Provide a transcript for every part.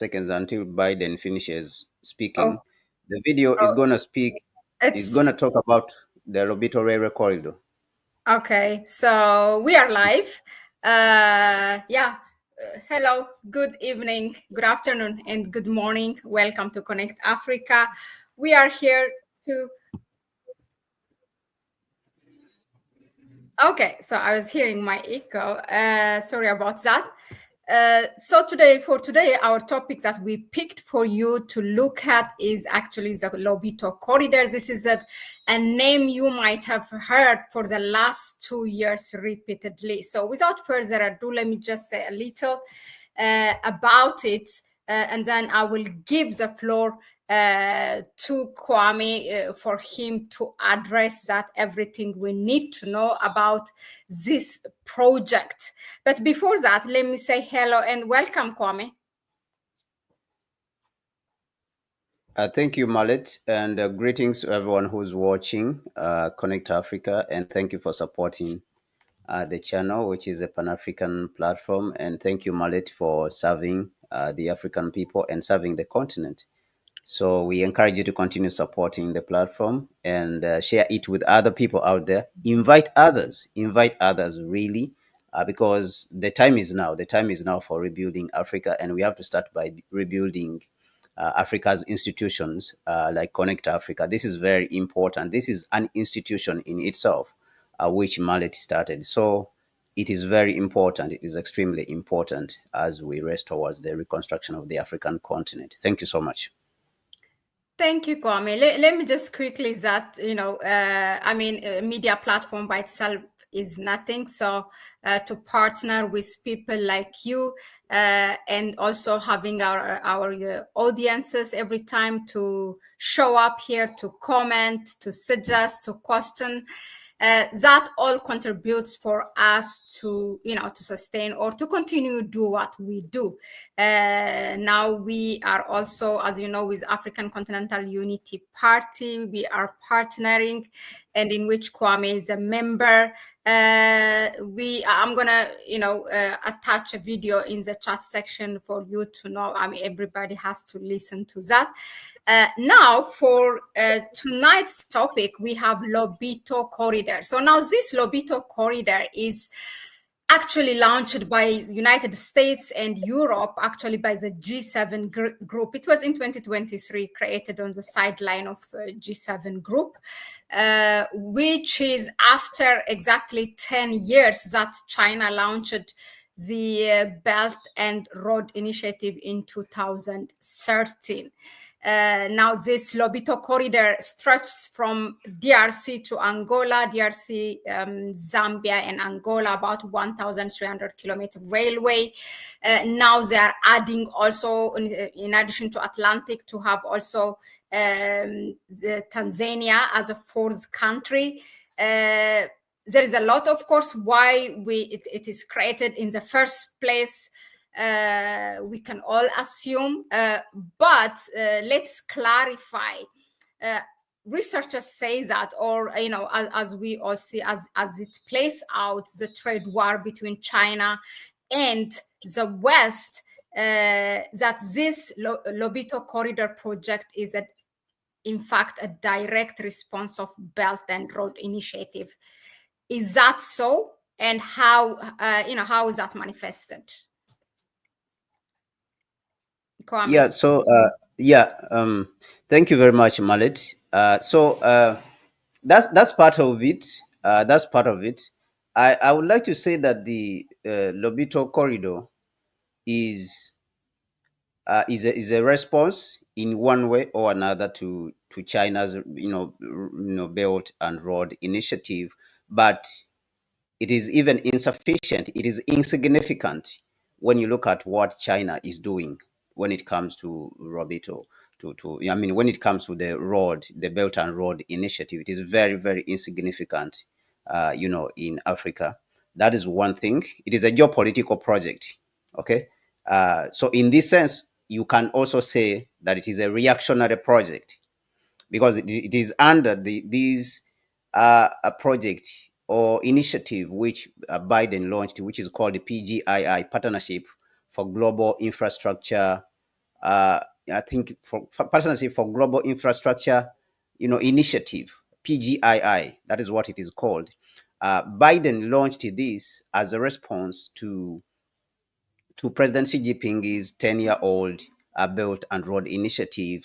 seconds until Biden finishes Oh, speaking. The video is oh, going to speak, is going to it's talk about the Lobito Railway Corridor. okay. So we are live. Yeah. Hello. Good evening, good afternoon, and good morning. Welcome to Connect Africa. We are here to. Okay. So I was hearing my echo. Sorry about that. So today, our topic that we picked for you to look at is actually the Lobito corridor. This is a name you might have heard for the last 2 years repeatedly. So without further ado, let me just say a little about it, and then I will give the floor to Kwame for him to address that everything we need to know about this project. But before that, let me say hello and welcome, Kwame. Thank you, Mahlet, and greetings to everyone who's watching Connect Africa, and thank you for supporting the channel, which is a Pan-African platform. And thank you, Mahlet, for serving the African people and serving the continent. So we encourage you to continue supporting the platform and share it with other people out there. Invite others really, because the time is now. The time is now for rebuilding Africa, and we have to start by rebuilding Africa's institutions like Connect Africa. This is very important. This is an institution in itself, which Mallet started. So it is very important. It is extremely important as we race towards the reconstruction of the African continent. Thank you so much. Thank you, Kwame. Let me just quickly that, a media platform by itself is nothing. So to partner with people like you and also having our audiences every time to show up here, to comment, to suggest, to question, that all contributes for us to to sustain or to continue do what we do. Now we are also, as you know, with African Continental Unity Party, we are partnering, and in which Kwame is a member. I'm gonna attach a video in the chat section for you to know. I mean, everybody has to listen to that. Now for tonight's topic, we have Lobito corridor. So now this Lobito corridor is actually launched by United States and Europe, actually by the G7 group. It was in 2023 created on the sideline of G7 group, which is after exactly 10 years that China launched the Belt and Road Initiative in 2013. Now this Lobito corridor stretches from DRC to Angola, DRC, Zambia, and Angola, about 1,300 kilometer railway. Now they are adding also, in addition to Atlantic, to have also the Tanzania as a fourth country. There is a lot, of course, why it is created in the first place. We can all assume, but let's clarify. Researchers say that, or as we all see, as it plays out, the trade war between China and the West, that this Lobito corridor project is in fact a direct response of Belt and Road Initiative. Is that so? And how how is that manifested? Kwame. Yeah, so thank you very much, Mallet. That's part of it. That's part of it. I would like to say that the Lobito corridor is is a response in one way or another to China's Belt and Road Initiative, but it is even insufficient. It is insignificant when you look at what China is doing when it comes to Robito. I mean, when it comes to the Belt and Road Initiative, it is very, very insignificant. In Africa, that is one thing. It is a geopolitical project. Okay, so in this sense, you can also say that it is a reactionary project because it is under these a project or initiative which Biden launched, which is called the PGII, Partnership for Global Infrastructure I think for Partnership for Global Infrastructure, Initiative, PGII. That is what it is called. Biden launched this as a response to President Xi Jinping's 10-year-old Belt and Road Initiative,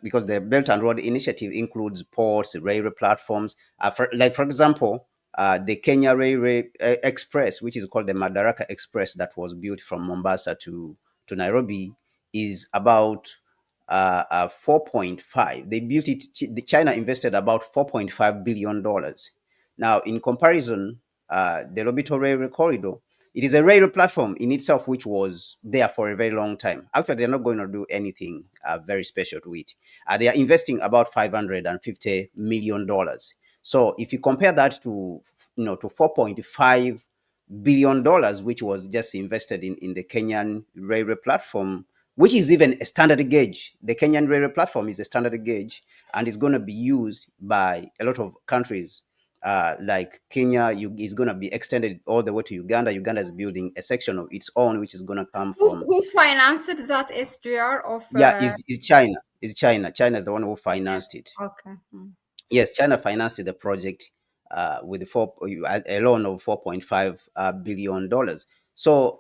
because the Belt and Road Initiative includes ports, railway platforms. For example, the Kenya Railway Express, which is called the Madaraka Express, that was built from Mombasa to Nairobi, is about 4.5. They built it. China invested about $4.5 billion. Now, in comparison, the Lobito Railway Corridor, it is a railway platform in itself which was there for a very long time. Actually, they're not going to do anything very special to it. They are investing about $550 million. So if you compare that to $4.5 billion, which was just invested in the Kenyan railway platform, which is even a standard gauge. The Kenyan railway platform is a standard gauge and is going to be used by a lot of countries. Like Kenya is going to be extended all the way to Uganda. Uganda is building a section of its own, which is going to come from. Who financed that SGR of? Yeah, is China. Is China. China is the one who financed it. Okay. Mm. Yes, China financed the project with a loan of $4.5 billion. So,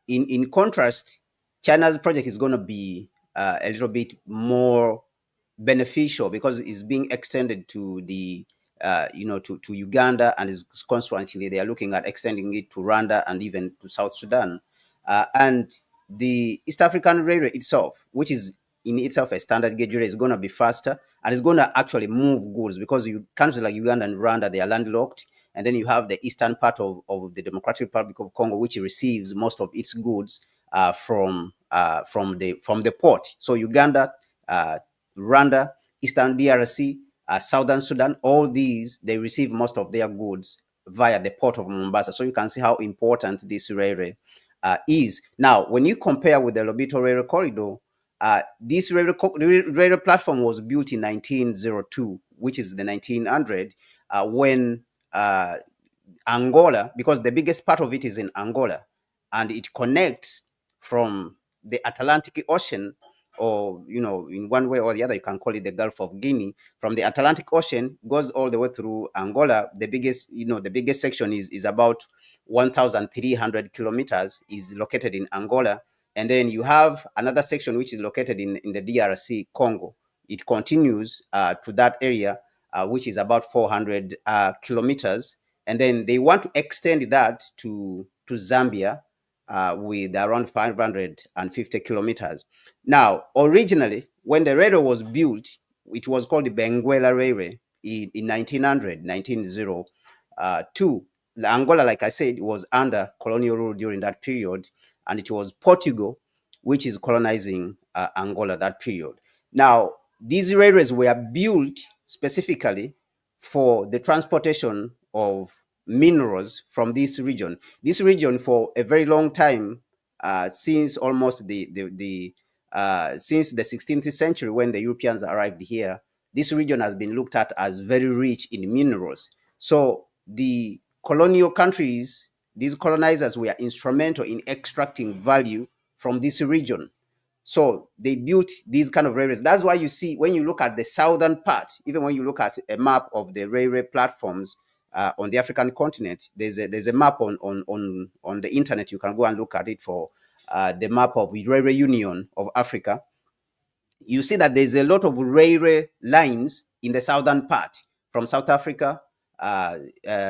in contrast, China's project is going to be a little bit more beneficial because it's being extended to to Uganda, and is constantly they are looking at extending it to Rwanda and even to South Sudan. And the East African Railway itself, which is in itself a standard gauge railway, is going to be faster and it's going to actually move goods, because countries like Uganda and Rwanda, they are landlocked. And then you have the eastern part of the Democratic Republic of Congo, which receives most of its goods from the port. So Uganda, Rwanda, Eastern DRC, Southern Sudan, all these, they receive most of their goods via the port of Mombasa. So you can see how important this railway is. Now, when you compare with the Lobito Railway Corridor, this railway platform was built in 1902, which is the 1900, when Angola, because the biggest part of it is in Angola, and it connects from the Atlantic Ocean, or in one way or the other, you can call it the Gulf of Guinea. From the Atlantic Ocean, goes all the way through Angola. The biggest section is about 1,300 kilometers, is located in Angola. And then you have another section which is located in the DRC Congo. It continues to that area, which is about 400 kilometers. And then they want to extend that to Zambia, with around 550 kilometers. Now, originally, when the railway was built, it was called the Benguela Railway in 1902. Angola, like I said, was under colonial rule during that period, and it was Portugal which is colonizing Angola that period. Now, these railways were built specifically for the transportation of minerals from this region. This region, for a very long time, since almost since the 16th century, when the Europeans arrived here, this region has been looked at as very rich in minerals. So the colonial countries, these colonizers, were instrumental in extracting value from this region. So they built these kind of railways. That's why you see, when you look at the southern part, even when you look at a map of the railway platforms on the African continent, there's a map on the internet. You can go and look at it for the map of the Railway Union of Africa. You see that there's a lot of railway lines in the southern part. From South Africa,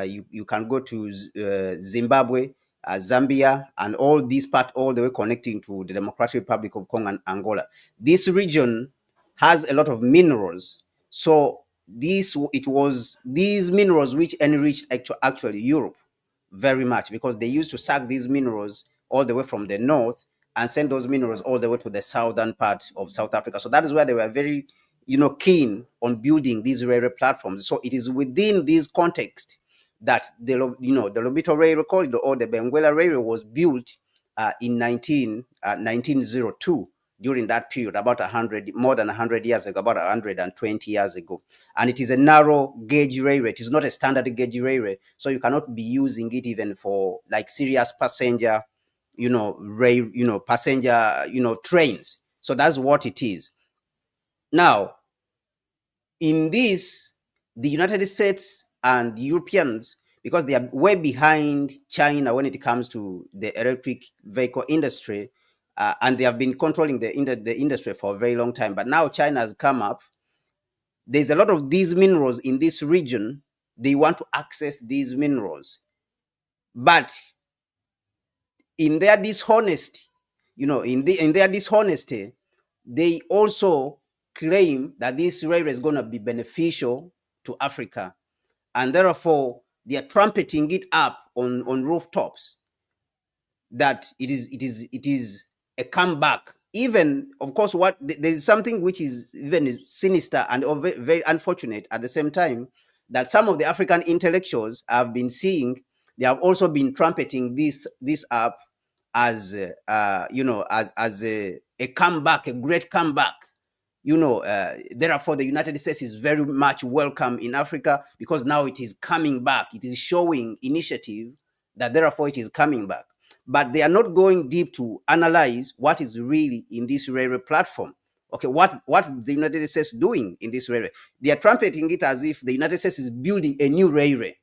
you can go to Zimbabwe, Zambia, and all these part, all the way connecting to the Democratic Republic of Congo and Angola. This region has a lot of minerals. So it was these minerals which enriched actually Europe very much, because they used to suck these minerals all the way from the north and send those minerals all the way to the southern part of South Africa. So that is why they were very, keen on building these railway platforms. So it is within this context that the Lobito Railway Corridor, or the Benguela Railway, was built in 1902, during that period, about more than 100 years ago, about 120 years ago. And it is a narrow gauge railway. It is not a standard gauge railway, so you cannot be using it even for like serious passenger, passenger, trains. So that's what it is. Now, in this, the United States and Europeans, because they are way behind China when it comes to the electric vehicle industry, and they have been controlling the industry for a very long time. But now China has come up. There's a lot of these minerals in this region. They want to access these minerals, but in their dishonesty, in their dishonesty, they also claim that this railway is going to be beneficial to Africa, and therefore they are trumpeting it up on rooftops that it is a comeback. Even, of course, what there's something which is even sinister and very unfortunate at the same time, that some of the African intellectuals have been seeing. They have also been trumpeting this up as as a comeback, a great comeback. Therefore, the United States is very much welcome in Africa because now it is coming back. It is showing initiative that therefore it is coming back. But they are not going deep to analyze what is really in this railway platform. Okay, what is the United States doing in this railway? They are trumpeting it as if the United States is building a new railway.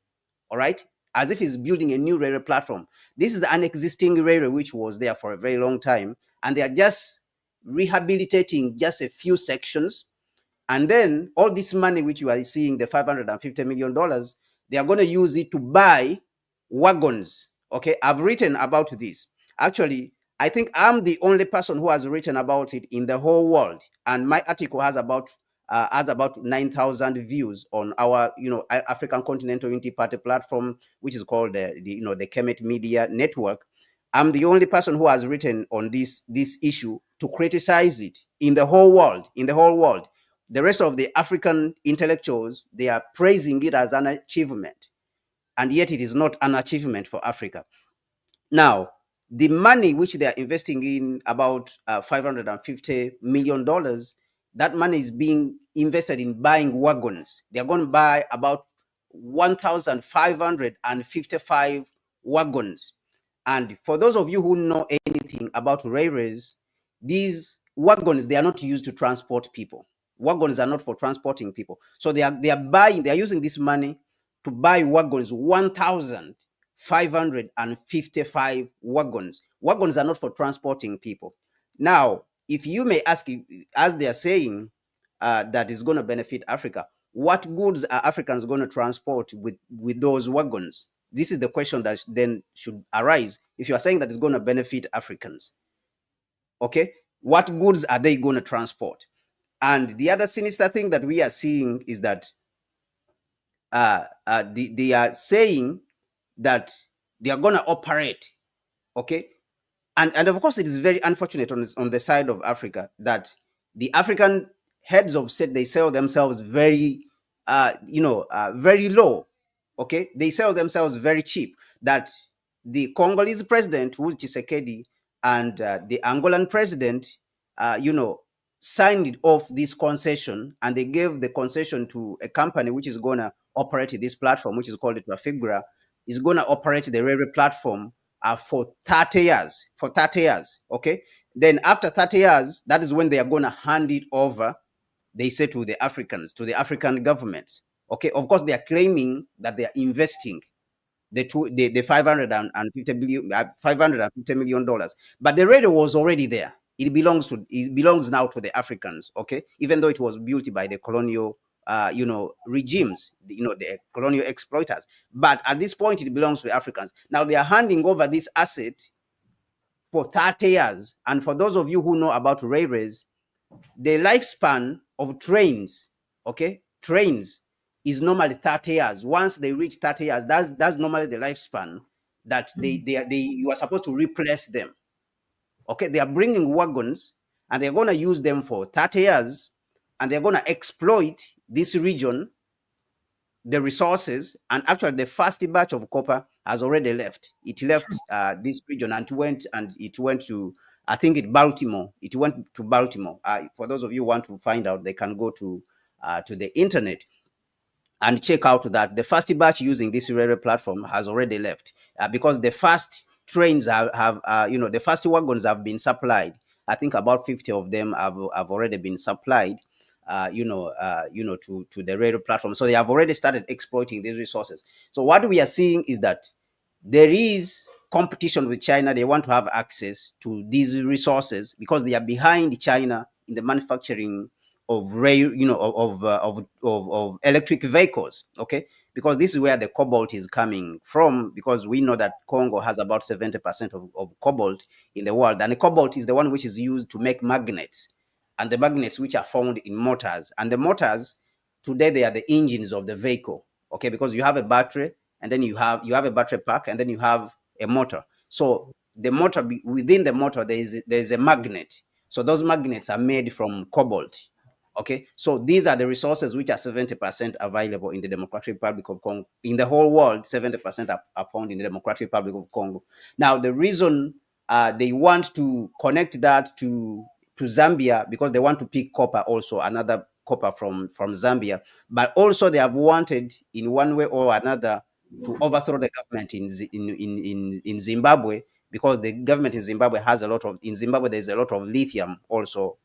All right, as if it's building a new railway platform. This is an existing railway which was there for a very long time, and they are just rehabilitating just a few sections. And then all this money which you are seeing, the $550 million, they are going to use it to buy wagons. Okay, I've written about this. Actually, I think I'm the only person who has written about it in the whole world, and my article has about 9,000 views on our African Continental Unity Party platform, which is called the Kemet Media Network. I'm the only person who has written on this issue to criticize it in the whole world. In the whole world, the rest of the African intellectuals, they are praising it as an achievement, and yet it is not an achievement for Africa. Now, the money which they are investing in, about $550 million, that money is being invested in buying wagons. They are going to buy about 1,555 wagons. And for those of you who know anything about railways, these wagons, they are not used to transport people. Wagons are not for transporting people. So they are using this money to buy wagons, 1,555 wagons. Wagons are not for transporting people. Now, if you may ask, as they are saying, that is going to benefit Africa, what goods are Africans going to transport with those wagons? This is the question that then should arise. If you are saying that it's going to benefit Africans, okay, what goods are they going to transport? And the other sinister thing that we are seeing is that they are saying that they are going to operate, okay, and of course it is very unfortunate on the side of Africa that the African heads of state, they sell themselves very very low. Okay, they sell themselves very cheap. That the Congolese president, who is Tshisekedi, and the Angolan president, signed off this concession, and they gave the concession to a company which is going to operate this platform, which is called the Trafigura, is going to operate the railway platform for 30 years. For 30 years, okay. Then after 30 years, that is when they are going to hand it over, they say, to the Africans, to the African governments. Okay, of course, they are claiming that they are investing the 550 million dollars, but the radio was already there. It belongs now to the Africans. Okay, even though it was built by the colonial regimes, the colonial exploiters, but at this point it belongs to the Africans. Now they are handing over this asset for 30 years. And for those of you who know about railways, the lifespan of trains, okay, trains is normally 30 years. Once they reach 30 years, that's normally the lifespan that you are supposed to replace them. Okay, they are bringing wagons and they're going to use them for 30 years, and they're going to exploit this region, the resources. And actually, the first batch of copper has already left. It left this region and it went to, I think, Baltimore. It went to Baltimore. For those of you who want to find out, they can go to the internet and check out that the first batch using this railway platform has already left, because the first trains have the first wagons have been supplied. I think about 50 of them have already been supplied, to the radio platform. So they have already started exploiting these resources. So what we are seeing is that there is competition with China. They want to have access to these resources because they are behind China in the manufacturing of rail, of electric vehicles. Okay, because this is where the cobalt is coming from. Because we know that Congo has about 70% of cobalt in the world, and the cobalt is the one which is used to make magnets, and the magnets which are found in motors, and the motors today they are the engines of the vehicle. Okay, because you have a battery, and then you have a battery pack, and then you have a motor. So the motor, within the motor there is a magnet. So those magnets are made from cobalt. Okay, so these are the resources which are 70% available in the Democratic Republic of Congo. In the whole world, 70% are found in the Democratic Republic of Congo. Now, the reason they want to connect that to Zambia, because they want to pick copper, also another copper from Zambia, but also they have wanted in one way or another to overthrow the government in Zimbabwe, because the government in Zimbabwe there's a lot of lithium also.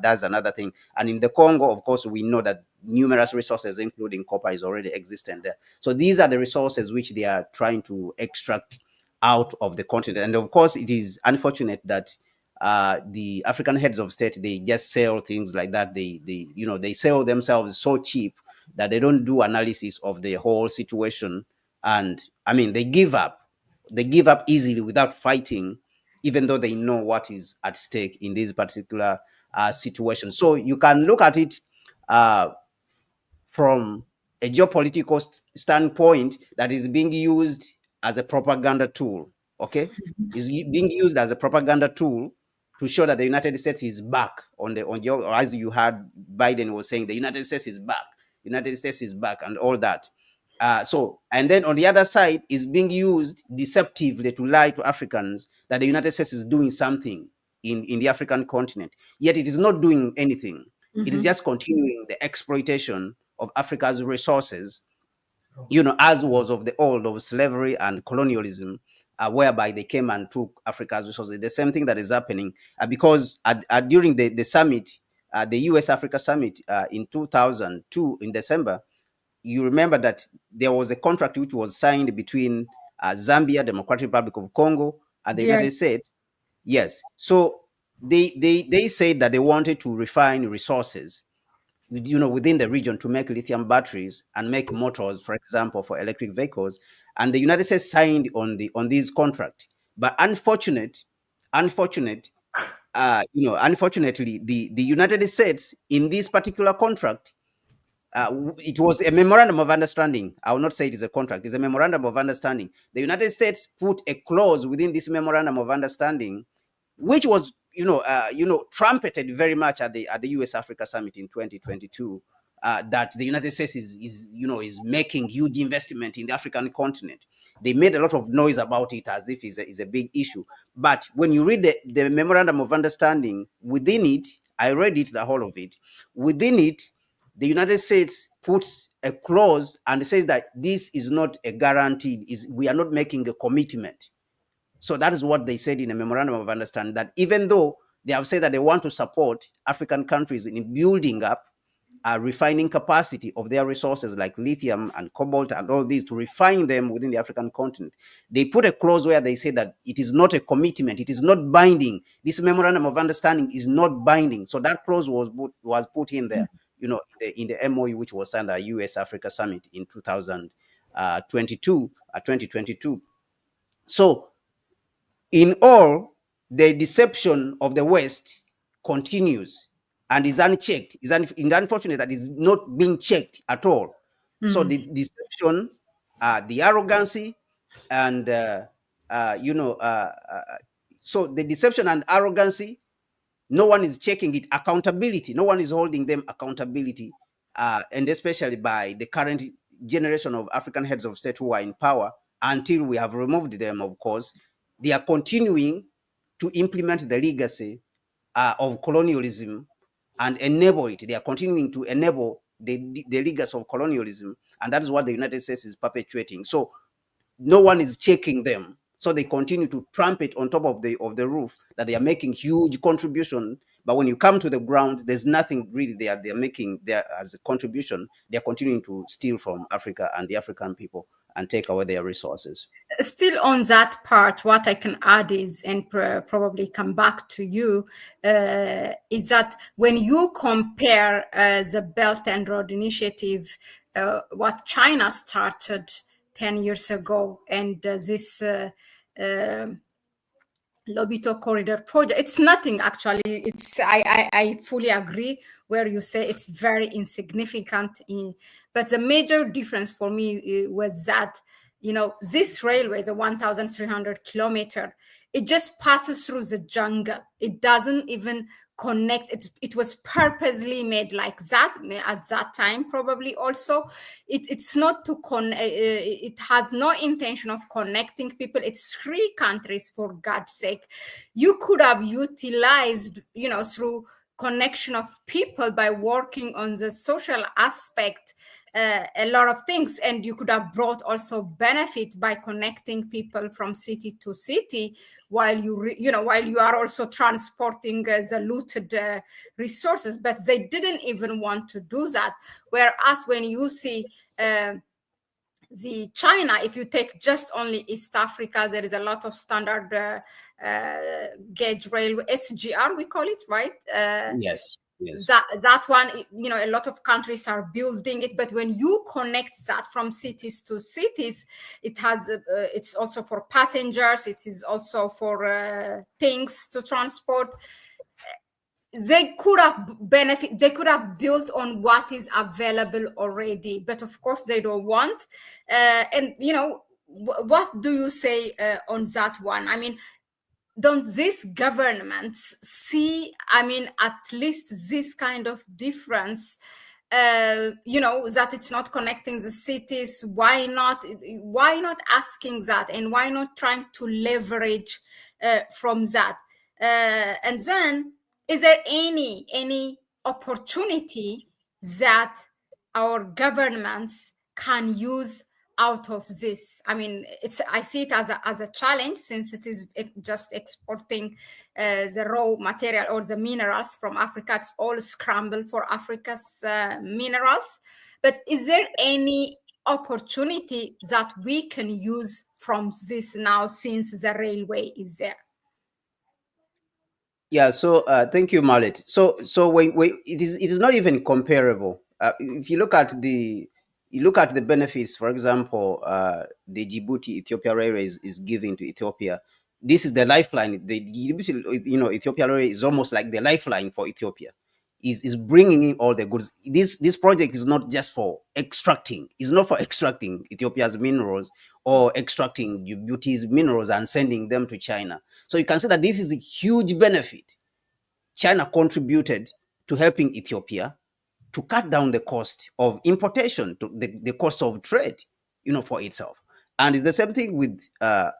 That's another thing. And in the Congo, of course, we know that numerous resources, including copper, is already existent there. So these are the resources which they are trying to extract out of the continent. And of course, it is unfortunate that the African heads of state, they just sell things like that. They sell themselves so cheap that they don't do analysis of the whole situation. And I mean, they give up. They give up easily without fighting, even though they know what is at stake in this particular situation. So you can look at it uh, from a geopolitical standpoint, that is being used as a propaganda tool. Okay, is being used as a propaganda tool to show that the United States is back as you heard Biden was saying, the United States is back. United States is back, and all that. And then on the other side is being used deceptively to lie to Africans that the United States is doing something in the African continent. Yet it is not doing anything. It is just continuing the exploitation of Africa's resources, as was of the old of slavery and colonialism, whereby they came and took Africa's resources. The same thing that is happening because during the summit, the US Africa summit in 2002 in December, you remember that there was a contract which was signed between Zambia, Democratic Republic of Congo, and the United Yes. States. Yes. So they said that they wanted to refine resources, within the region, to make lithium batteries and make motors, for example, for electric vehicles. And the United States signed on this contract. But unfortunately, the United States in this particular contract, it was a memorandum of understanding. I will not say it is a contract. It's a memorandum of understanding. The United States put a clause within this memorandum of understanding, which was, trumpeted very much at the US Africa Summit in 2022, that the United States is making huge investment in the African continent. They made a lot of noise about it as if it's a big issue. But when you read the memorandum of understanding, within it, I read it, the whole of it. Within it, the United States puts a clause and says that this is not a guarantee. We are not making a commitment. So that is what they said in a memorandum of understanding, that even though they have said that they want to support African countries in building up a refining capacity of their resources like lithium and cobalt and all these, to refine them within the African continent, they put a clause where they say that it is not a commitment, it is not binding. This memorandum of understanding is not binding. So that clause was put in there, in the MOU, which was signed at US Africa Summit in 2022. So in all, the deception of the West continues and is unchecked. It's unfortunate that it's not being checked at all. So the deception, the arrogancy, and so the deception and arrogancy, no one is checking it. Accountability, no one is holding them accountability, and especially by the current generation of African heads of state who are in power. Until we have removed them, of course, they are continuing to implement the legacy of colonialism and enable it. They are continuing to enable the legacy of colonialism, and that is what the United States is perpetuating. So no one is checking them. So they continue to trumpet on top of the roof that they are making huge contribution. But when you come to the ground, there's nothing really they're making there as a contribution. They're continuing to steal from Africa and the African people and take away their resources. Still on that part, what I can add is, and probably come back to you, is that when you compare the Belt and Road Initiative, what China started 10 years ago, and this Lobito corridor project, it's nothing actually. I fully agree where you say it's very insignificant. But the major difference for me was that, this railway, the 1,300 kilometer, it just passes through the jungle. It doesn't even connect. It was purposely made like that at that time, probably also. It's not to it has no intention of connecting people. It's three countries, for God's sake. You could have utilized, through connection of people by working on the social aspect, a lot of things, and you could have brought also benefit by connecting people from city to city, while while you are also transporting the looted resources. But they didn't even want to do that. Whereas when you see the China, if you take just only East Africa, there is a lot of standard gauge railway, SGR we call it, right? Yes, yes. That one, a lot of countries are building it. But when you connect that from cities to cities, it has it's also for passengers, it is also for things to transport. They could have built on what is available already, but of course they don't want. And what do you say on that one? I mean, don't these governments see, I mean, at least this kind of difference, that it's not connecting the cities? Why not asking that, and why not trying to leverage from that? And then, is there any opportunity that our governments can use out of this? I mean, I see it as a challenge, since it is just exporting the raw material or the minerals from Africa. It's all scrambled for Africa's minerals. But is there any opportunity that we can use from this now, since the railway is there? Yeah, so thank you, Mahlet. So it is not even comparable. If you look at the benefits, for example, the Djibouti Ethiopia Railway is giving to Ethiopia. This is the lifeline. The Djibouti, Ethiopia Railway is almost like the lifeline for Ethiopia. Is bringing in all the goods. This project is not just for extracting. It's not for extracting Ethiopia's minerals or extracting Djibouti's minerals and sending them to China. So you can see that this is a huge benefit. China contributed to helping Ethiopia to cut down the cost of importation, to the cost of trade, for itself. And it's the same thing with the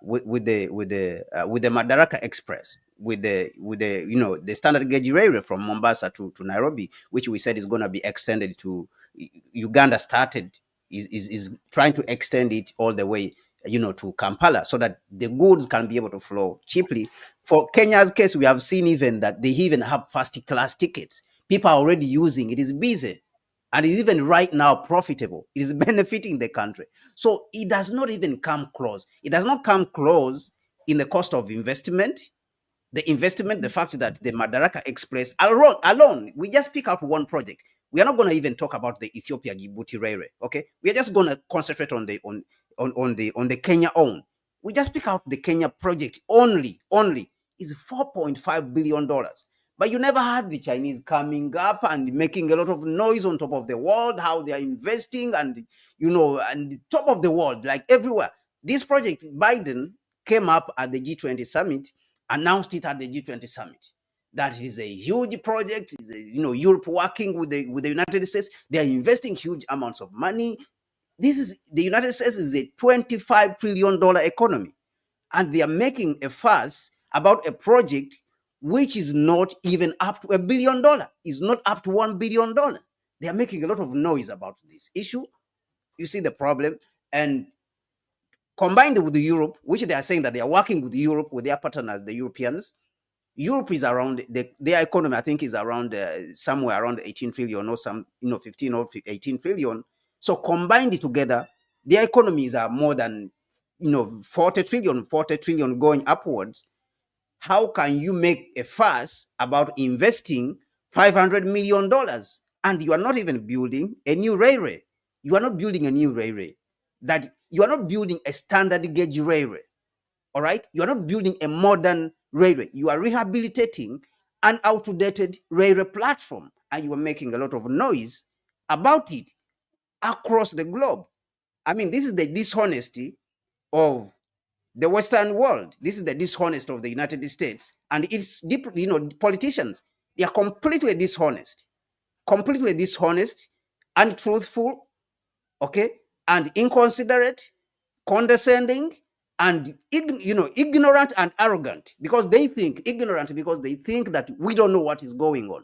Madaraka Express, with the standard gauge railway from Mombasa to Nairobi, which we said is going to be extended to Uganda. Started is trying to extend it all the way to Kampala, so that the goods can be able to flow cheaply. For Kenya's case, we have seen even that they even have first class tickets. People are already using it. Is busy, and is even right now profitable. It is benefiting the country. So it does not even come close. It does not come close in the cost of investment. The fact that the Madaraka Express alone, we just pick out one project. We are not going to even talk about the Ethiopia Djibouti Railway. Okay, we are just going to concentrate on the Kenya own. We just pick out the Kenya project only is $4.5 billion. But you never had the Chinese coming up and making a lot of noise on top of the world, how they are investing, and and top of the world, like everywhere. This project, Biden came up at the G20 summit, announced it at the G20 summit. That is a huge project. Europe working with the United States. They are investing huge amounts of money. The United States is a $25 trillion economy, and they are making a fuss about a project which is not even up to $1 billion, is not up to $1 billion. They are making a lot of noise about this issue. You see the problem, and combined with Europe, which they are saying that they are working with Europe, with their partners, the Europeans. Europe is around their economy, I think, is around somewhere around 18 trillion or 15 or 18 trillion. So combined together, their economies are more than 40 trillion going upwards. How can you make a fuss about investing $500 million and you are not even building a new railway? You are not building a new railway. That you are not building a standard gauge railway. All right, you are not building a modern railway. You are rehabilitating an outdated railway platform, and you are making a lot of noise about it across the globe. I mean, this is the dishonesty of the Western world. This is the dishonesty of the United States and its deep, politicians. They are completely dishonest, untruthful, okay, and inconsiderate, condescending, and ignorant and arrogant, because they think that we don't know what is going on.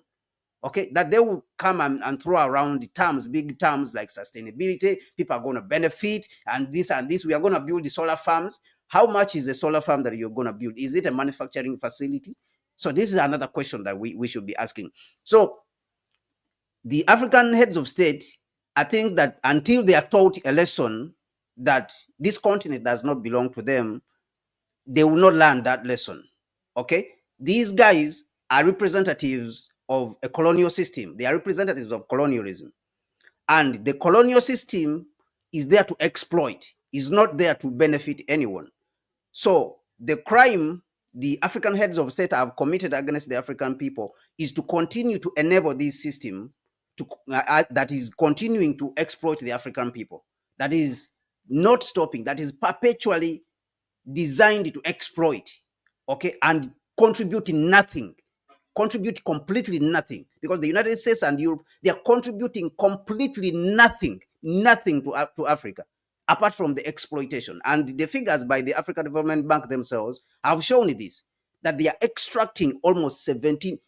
Okay, that they will come and throw around the terms, big terms like sustainability. People are going to benefit, and this and this. We are going to build the solar farms. How much is a solar farm that you're going to build? Is it a manufacturing facility? So this is another question that we should be asking. So the African heads of state, I think that until they are taught a lesson that this continent does not belong to them, they will not learn that lesson. Okay, these guys are representatives of a colonial system. They are representatives of colonialism, and the colonial system is there to exploit, is not there to benefit anyone. So the crime the African heads of state have committed against the African people is to continue to enable this system that is continuing to exploit the African people, that is not stopping, that is perpetually designed to exploit, okay, and contribute completely nothing, because the United States and Europe, they are contributing completely nothing to Africa, apart from the exploitation. And the figures by the African Development Bank themselves have shown this, that they are extracting almost 17%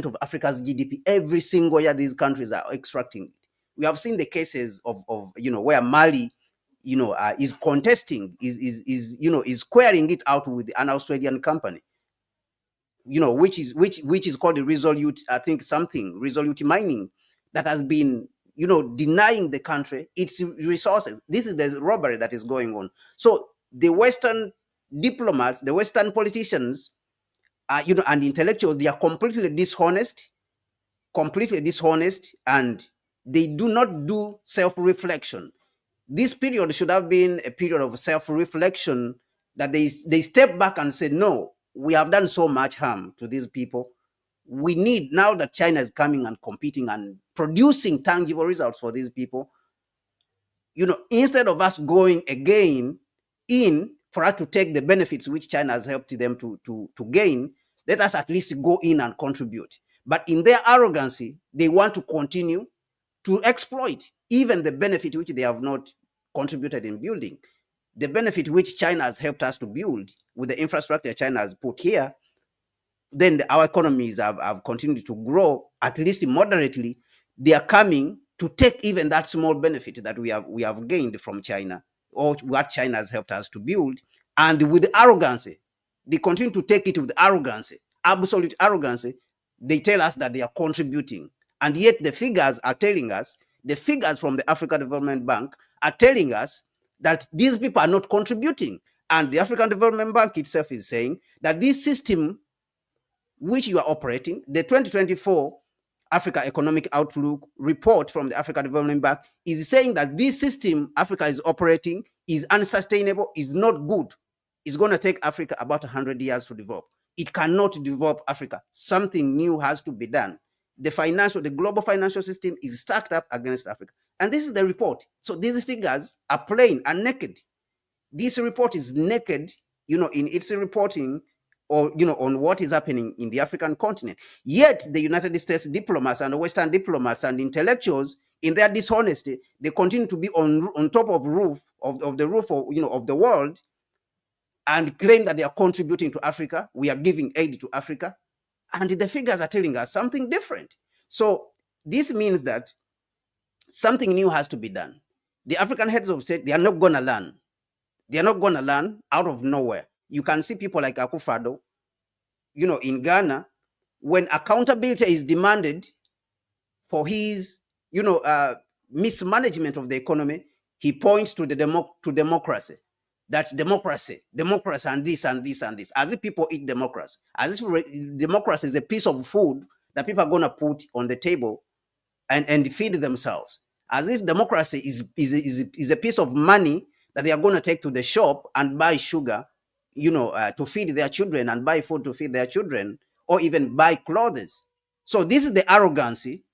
of Africa's GDP every single year. These countries are extracting. We have seen the cases of where Mali is contesting, is squaring it out with an Australian company, which is called the Resolute, I think something, Resolute Mining, that has been, denying the country its resources. This is the robbery that is going on. So the Western diplomats, the Western politicians, and intellectuals, they are completely dishonest, and they do not do self-reflection. This period should have been a period of self-reflection, that they step back and say, no, we have done so much harm to these people. We need, now that China is coming and competing and producing tangible results for these people, instead of us going again in for us to take the benefits which China has helped them to gain, let us at least go in and contribute. But in their arrogancy, they want to continue to exploit even the benefit which they have not contributed in building, the benefit which China has helped us to build with the infrastructure China has put here. Then our economies have continued to grow, at least moderately. They are coming to take even that small benefit that we have gained from China, or what China has helped us to build, and with arrogancy, they continue to take it with arrogancy, absolute arrogancy. They tell us that they are contributing, and yet the figures are telling us, the figures from the African Development Bank are telling us that these people are not contributing. And the African Development Bank itself is saying that this system which you are operating, the 2024 Africa Economic Outlook report from the African Development Bank, is saying that this system Africa is operating is unsustainable, is not good. It's going to take Africa about 100 years to develop. It cannot develop Africa. Something new has to be done. The global financial system is stacked up against Africa. And this is the report. So these figures are plain and naked. This report is naked, in its reporting, or on what is happening in the African continent. Yet the United States diplomats and the Western diplomats and intellectuals, in their dishonesty, they continue to be on top of the roof of the world, and claim that they are contributing to Africa. We are giving aid to Africa, and the figures are telling us something different. So this means that something new has to be done. The African heads of state, they are not going to learn. They're not going to learn out of nowhere. You can see people like Akufado, in Ghana, when accountability is demanded for his, mismanagement of the economy, he points to to democracy. That democracy, and this and this and this, as if people eat democracy, as if democracy is a piece of food that people are going to put on the table and feed themselves, as if democracy is a piece of money that they are going to take to the shop and buy sugar, to feed their children, and buy food to feed their children, or even buy clothes. So this is the arrogancy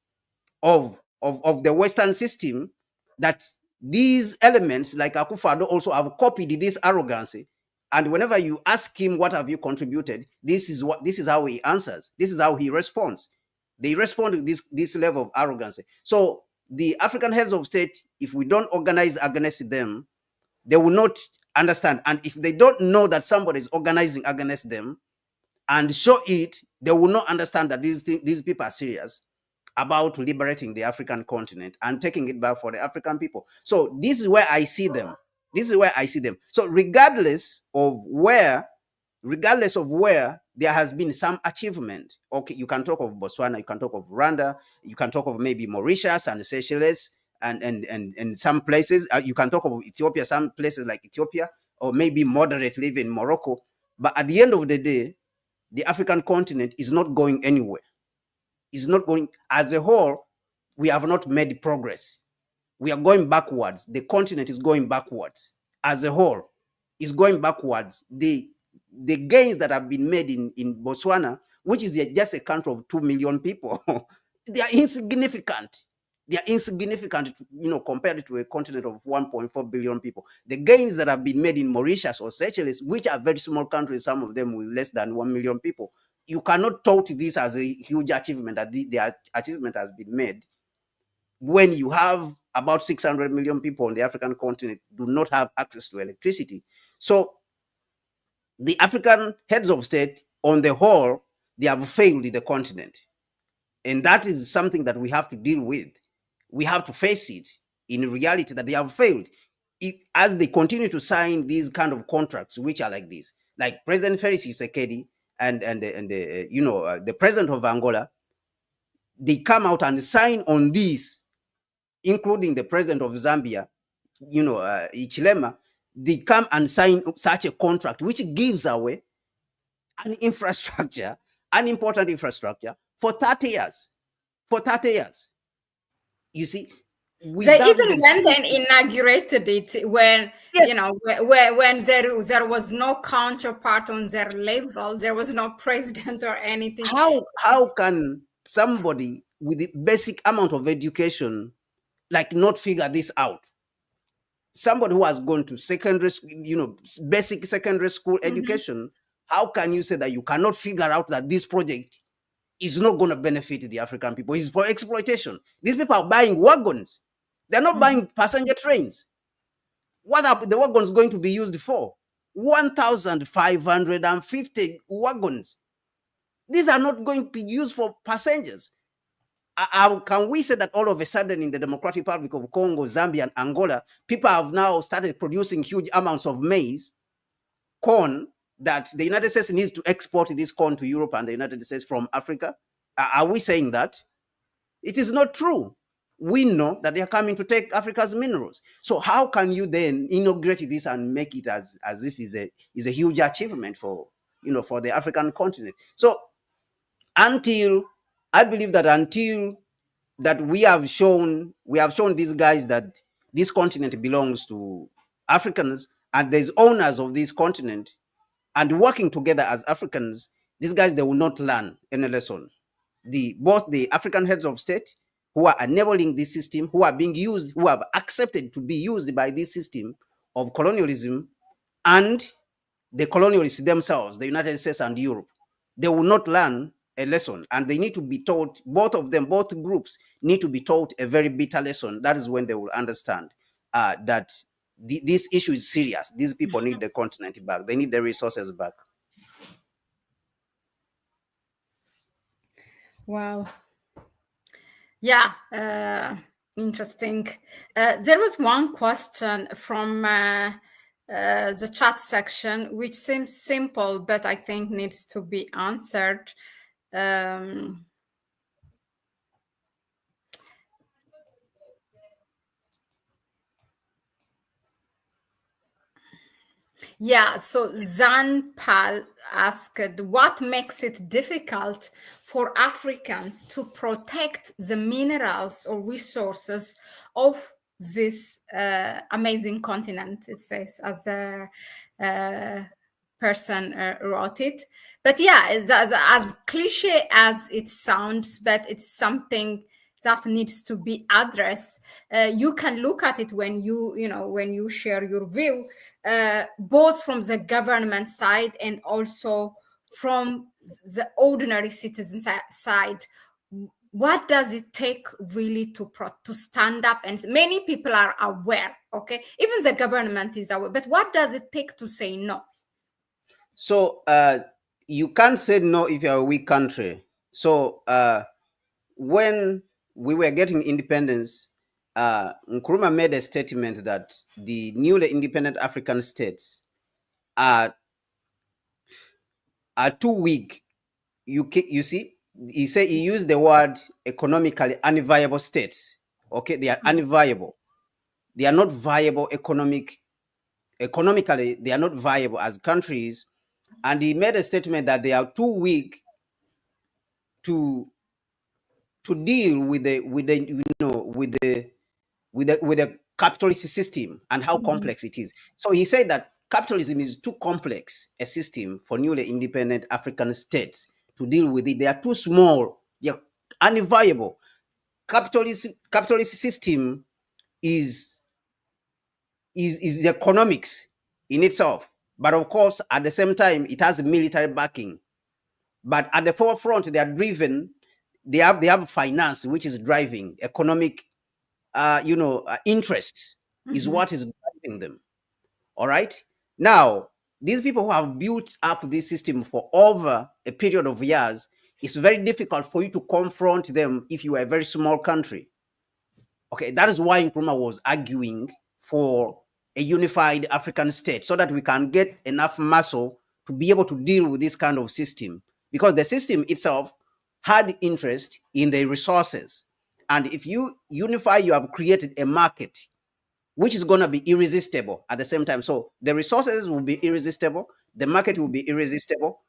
of the Western system, that these elements like Akufado also have copied this arrogancy. And whenever you ask him, what have you contributed, this is how he answers. This is how he responds. They respond to this level of arrogancy. So the African heads of state, if we don't organize against them, they will not understand. And if they don't know that somebody is organizing against them and show it, they will not understand that these people are serious about liberating the African continent and taking it back for the African people. So this is where I see them. This is where I see them. So regardless of where there has been some achievement, okay, you can talk of Botswana, you can talk of Rwanda, you can talk of maybe Mauritius and Seychelles, and some places, you can talk of Ethiopia, some places like Ethiopia, or maybe moderately even Morocco. But at the end of the day, the African continent is not going anywhere. Is not going, as a whole, we have not made progress. We are going backwards. The continent is going backwards. As a whole, is going backwards. The gains that have been made in Botswana, which is just a country of 2 million people, they are insignificant. They are insignificant, compared to a continent of 1.4 billion people. The gains that have been made in Mauritius or Seychelles, which are very small countries, some of them with less than 1 million people, you cannot tout this as a huge achievement, that the achievement has been made, when you have about 600 million people on the African continent do not have access to electricity. So the African heads of state, on the whole, they have failed the continent. And that is something that we have to deal with. We have to face it in reality, that they have failed. As they continue to sign these kind of contracts, which are like this, like President Felix Tshisekedi and the president of Angola, they come out and sign on this, including the president of Zambia, Ichilema. They come and sign such a contract, which gives away an infrastructure, an important infrastructure, for 30 years. For 30 years. You see, They without even even went seeing. and inaugurated it when, Yes. when there was no counterpart on their level, there was no president or anything. How can somebody with the basic amount of education like not figure this out? Somebody who has gone to secondary school, basic secondary school Mhm. education, how can you say that you cannot figure out that this project is not going to benefit the African people? It's for exploitation. These people are buying wagons. They're not Mhm. buying passenger trains. What are the wagons going to be used for? 1,550 wagons. These are not going to be used for passengers. How can we say that all of a sudden in the Democratic Republic of Congo, Zambia, and Angola, people have now started producing huge amounts of maize, corn, that the United States needs to export this corn to Europe and the United States from Africa? Are we saying that? It is not true. We know that they are coming to take Africa's minerals. So how can you then inaugurate this and make it as if it's a huge achievement for the African continent? So until I believe that until that we have shown these guys that this continent belongs to Africans, and there's owners of this continent, and working together as Africans, these guys, they will not learn any lesson. Both the African heads of state who are enabling this system, who are being used, who have accepted to be used by this system of colonialism, and the colonialists themselves, the United States and Europe, they will not learn a lesson, and they need to be taught. Both of them, both groups, need to be taught a very bitter lesson. That is when they will understand that this issue is serious. These people need the continent back. They need the resources back. Wow. Yeah, interesting. There was one question from the chat section, which seems simple, but I think needs to be answered. Um, Yeah, so Zanpal asked, what makes it difficult for Africans to protect the minerals or resources of this amazing continent? It says, as a uh, person wrote it. But yeah, it's as cliche as it sounds, but it's something that needs to be addressed. You can look at it when when you share your view, both from the government side and also from the ordinary citizen side. What does it take really to stand up? And many people are aware, okay, even the government is aware, but what does it take to say no? So you can't say no if you're a weak country. So when we were getting independence, Nkrumah made a statement that the newly independent African states are too weak. You see, he used the word economically unviable states. Okay, they are unviable. They are not viable economically. They are not viable as countries, and he made a statement that they are too weak to deal with the capitalist system and how Mhm. complex it is. So he said that capitalism is too complex a system for newly independent African states to deal with it. They are too small. They are unviable. Capitalist system is is the economics in itself, but of course at the same time it has military backing. But at the forefront, they are driven. They have finance, which is driving economic interest is Mhm. what is driving them. All right. Now, these people who have built up this system for over a period of years, it's very difficult for you to confront them if you are a very small country. Okay, that is why Nkrumah was arguing for a unified African state so that we can get enough muscle to be able to deal with this kind of system. Because the system itself had interest in the resources. And if you unify, you have created a market which is going to be irresistible at the same time. So the resources will be irresistible, the market will be irresistible.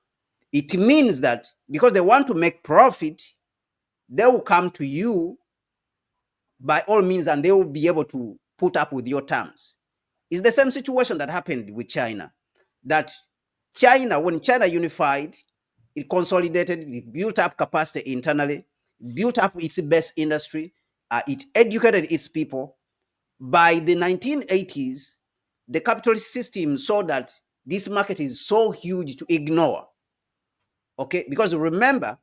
It means that because they want to make profit, they will come to you by all means and they will be able to put up with your terms. It's the same situation that happened with China. That China, when China unified, it consolidated, it built up capacity internally, built up its best industry, it educated its people. By the 1980s, the capitalist system saw that this market is so huge to ignore. Okay, because remember,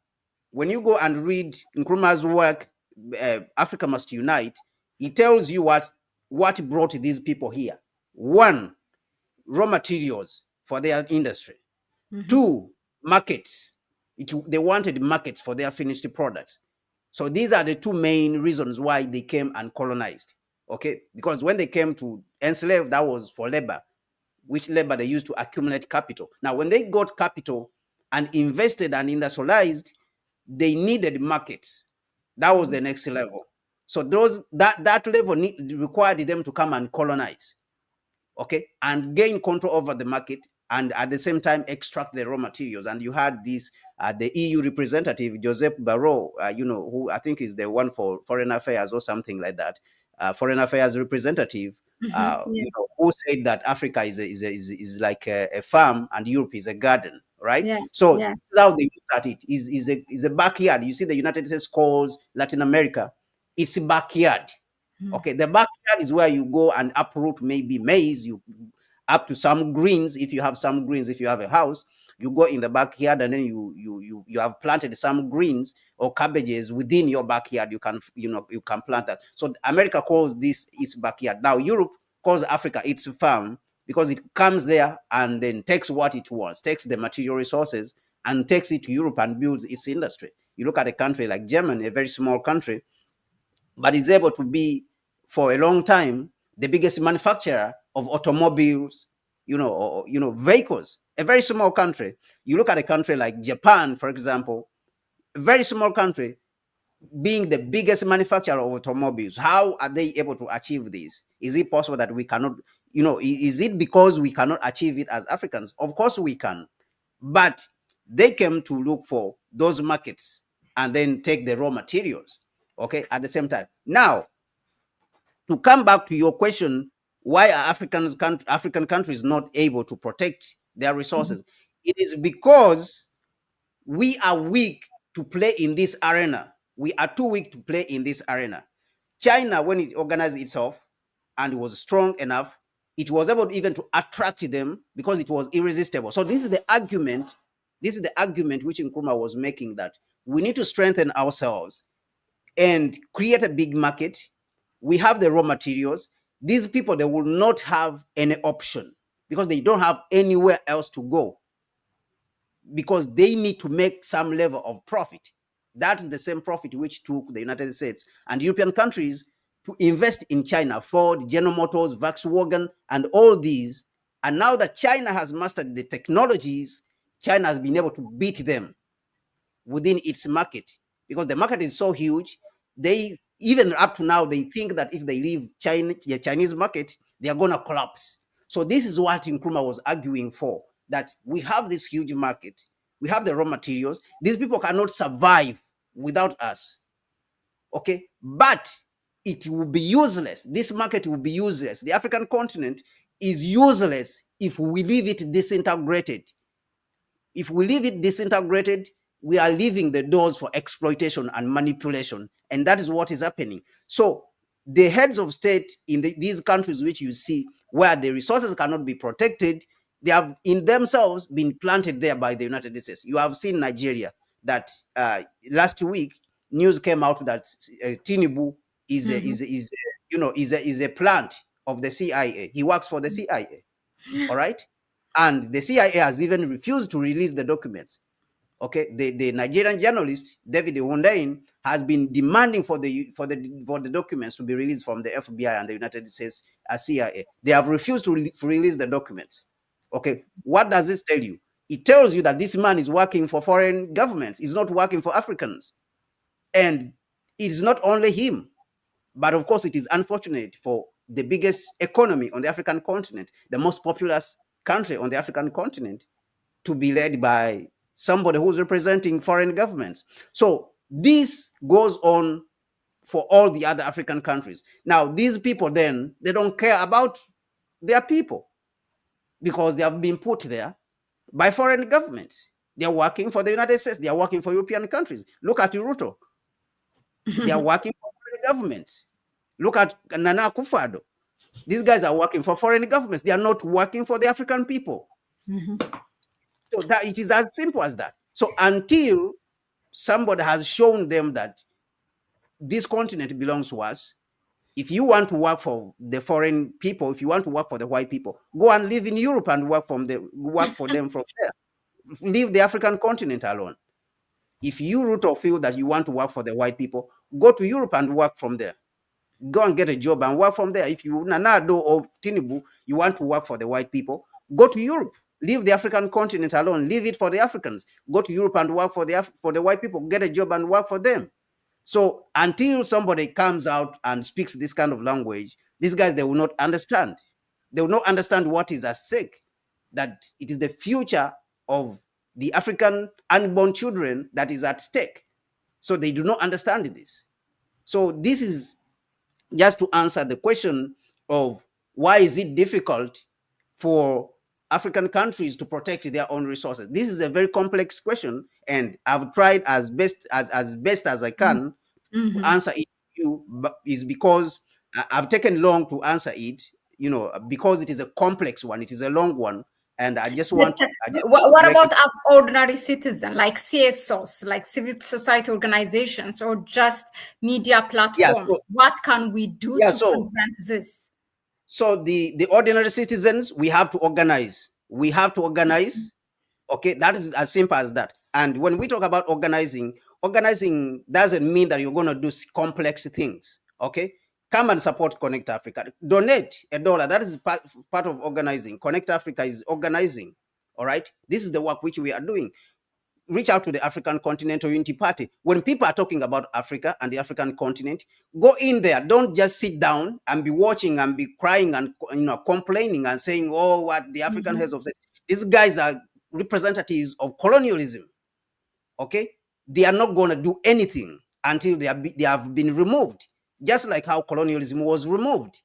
when you go and read Nkrumah's work, Africa Must Unite, he tells you what brought these people here. One, raw materials for their industry. Mhm. Two, markets. They wanted markets for their finished products. So these are the two main reasons why they came and colonized. Okay, because when they came to enslave, that was for labor, which labor they used to accumulate capital. Now, when they got capital and invested and industrialized, they needed markets. That was the next level. So that level required them to come and colonize, okay, and gain control over the market, and at the same time extract the raw materials. And you had this the EU representative Joseph Barrot, who I think is the one for foreign affairs or something like that, foreign affairs representative, Mhm. Yeah. who said that Africa is like a farm and Europe is a garden, right? Yeah. So this Yeah. is how they look at it. Is a backyard. You see, the United States calls Latin America, it's a backyard. Mhm. Okay, the backyard is where you go and uproot maybe maize, you up to some greens. If you have some greens, if you have a house, you go in the backyard and then you have planted some greens or cabbages within your backyard. You can plant that. So America calls this its backyard. Now Europe calls Africa its farm because it comes there and then takes what it wants, takes the material resources and takes it to Europe and builds its industry. You look at a country like Germany, a very small country, but is able to be for a long time the biggest manufacturer of automobiles, vehicles. A very small country. You look at a country like Japan, for example, a very small country, being the biggest manufacturer of automobiles. How are they able to achieve this? Is it possible that we cannot, is it because we cannot achieve it as Africans? Of course we can. But they came to look for those markets and then take the raw materials, okay, at the same time. Now, to come back to your question, why are African countries not able to protect their resources? It is because we are weak to play in this arena. We are too weak to play in this arena. China, when it organized itself and was strong enough, it was able even to attract them because it was irresistible. So this is the argument. This is the argument which Nkrumah was making, that we need to strengthen ourselves and create a big market. We have the raw materials. These people, they will not have any option because they don't have anywhere else to go, because they need to make some level of profit. That is the same profit which took the United States and European countries to invest in China, Ford, General Motors, Volkswagen, and all these. And now that China has mastered the technologies, China has been able to beat them within its market, because the market is so huge. They, even up to now, they think that if they leave the Chinese market, they are going to collapse. So this is what Nkrumah was arguing for, that we have this huge market, we have the raw materials. These people cannot survive without us, okay? But it will be useless. This market will be useless. The African continent is useless if we leave it disintegrated. If we leave it disintegrated, we are leaving the doors for exploitation and manipulation. And that is what is happening. So the heads of state in these countries which you see, where the resources cannot be protected, they have in themselves been planted there by the United States. You have seen Nigeria, that last week news came out that Tinubu is a plant of the CIA. He works for the CIA. All right. And the CIA has even refused to release the documents. Okay, the Nigerian journalist David Hundein has been demanding for the documents to be released from the FBI and the United States CIA. They have refused to release the documents. Okay, what does this tell you? It tells you that this man is working for foreign governments. He's not working for Africans, and it's not only him, but of course it is unfortunate for the biggest economy on the African continent, the most populous country on the African continent, to be led by somebody who's representing foreign governments. So this goes on for all the other African countries. Now, these people then, they don't care about their people because they have been put there by foreign governments. They're working for the United States. They are working for European countries. Look at Ruto. They are working for foreign governments. Look at Nana Akufo-Addo. These guys are working for foreign governments. They are not working for the African people. So that it is as simple as that. So until somebody has shown them that this continent belongs to us, if you want to work for the foreign people, if you want to work for the white people, go and live in Europe and work for them from there. Leave the African continent alone. If you root or feel that you want to work for the white people, go to Europe and work from there. Go and get a job and work from there. If you, Nanado or Tinubu, you want to work for the white people, go to Europe. Leave the African continent alone. Leave it for the Africans. Go to Europe and work for the white people. Get a job and work for them. So until somebody comes out and speaks this kind of language, these guys, they will not understand. They will not understand what is at stake, that it is the future of the African unborn children that is at stake. So they do not understand this. So this is just to answer the question of why is it difficult for African countries to protect their own resources. This is a very complex question, and I've tried as best as I can to answer it to you, but is because I've taken long to answer it, because it is a complex one, it is a long one, and I just want to what about us ordinary citizens, like CSOs, like civil society organizations, or just media platforms? What can we do to prevent this? So the ordinary citizens, we have to organize. We have to organize. Okay, that is as simple as that. And when we talk about organizing doesn't mean that you're going to do complex things. Okay, come and support Connect Africa. Donate $1. That is part of organizing. Connect Africa is organizing. All right. This is the work which we are doing. Reach out to the African Continental Unity Party. When people are talking about Africa and the African continent, go in there. Don't just sit down and be watching and be crying and complaining and saying, "Oh, what the African heads of state." These guys are representatives of colonialism. Okay, they are not going to do anything until they have been removed, just like how colonialism was removed.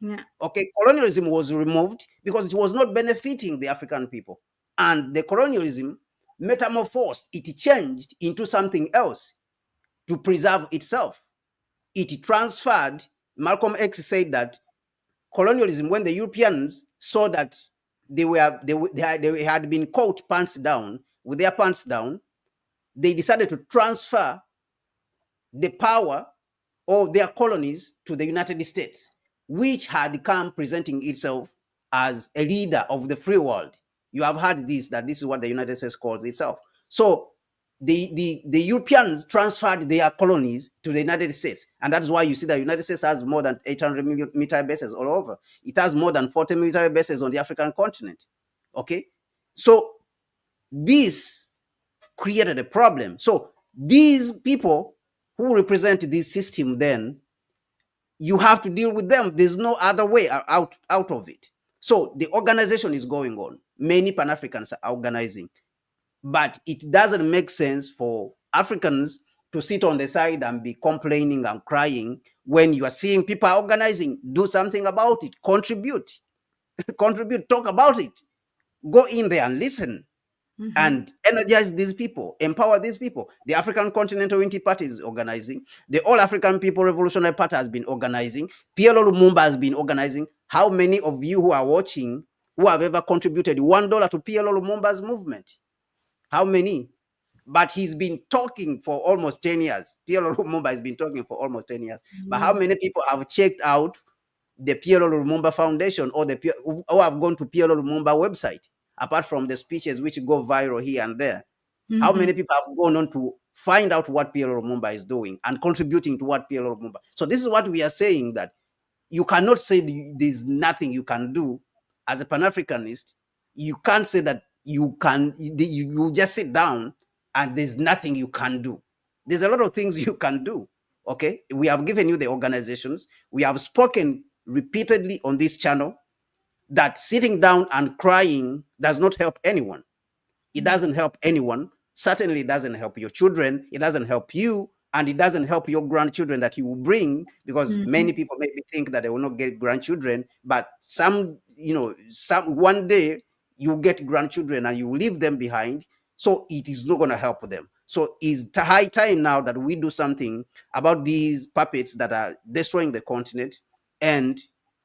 Yeah. Okay, colonialism was removed because it was not benefiting the African people, and the colonialism metamorphosed, it changed into something else to preserve itself. It transferred. Malcolm X said that colonialism, when the Europeans saw that they had been caught pants down with their pants down, they decided to transfer the power of their colonies to the United States, which had come presenting itself as a leader of the free world. You have heard this, that this is what the United States calls itself. So the Europeans transferred their colonies to the United States. And that's why you see the United States has more than 800 military bases all over. It has more than 40 military bases on the African continent. Okay? So this created a problem. So these people who represent this system, then you have to deal with them. There's no other way out of it. So the organization is going on. Many Pan-Africans are organizing, but it doesn't make sense for Africans to sit on the side and be complaining and crying when you are seeing people are organizing. Do something about it. Contribute. Contribute. Talk about it. Go in there and listen. And energize these people, empower these people. The African Continental Unity Party is organizing. The All African People Revolutionary Party has been organizing. PLO Lumumba has been organizing. How many of you who are watching who have ever contributed $1 to PLO Lumumba's movement? How many? But he's been talking for almost 10 years. PLO Lumumba has been talking for almost 10 years. But how many people have checked out the PLO Lumumba Foundation or who have gone to PLO Lumumba website? Apart from the speeches which go viral here and there, how many people have gone on to find out what PLO Lumumba is doing and contributing to what PLO Lumumba? So this is what we are saying, that you cannot say there's nothing you can do as a Pan-Africanist. You can't say that you just sit down and there's nothing you can do. There's a lot of things you can do. Okay, we have given you the organizations. We have spoken repeatedly on this channel that sitting down and crying does not help anyone. It doesn't help anyone. Certainly, it doesn't help your children. It doesn't help you, and it doesn't help your grandchildren that you will bring, because many people maybe think that they will not get grandchildren, but one day you get grandchildren and you leave them behind. So it is not going to help them. So it's high time now that we do something about these puppets that are destroying the continent. And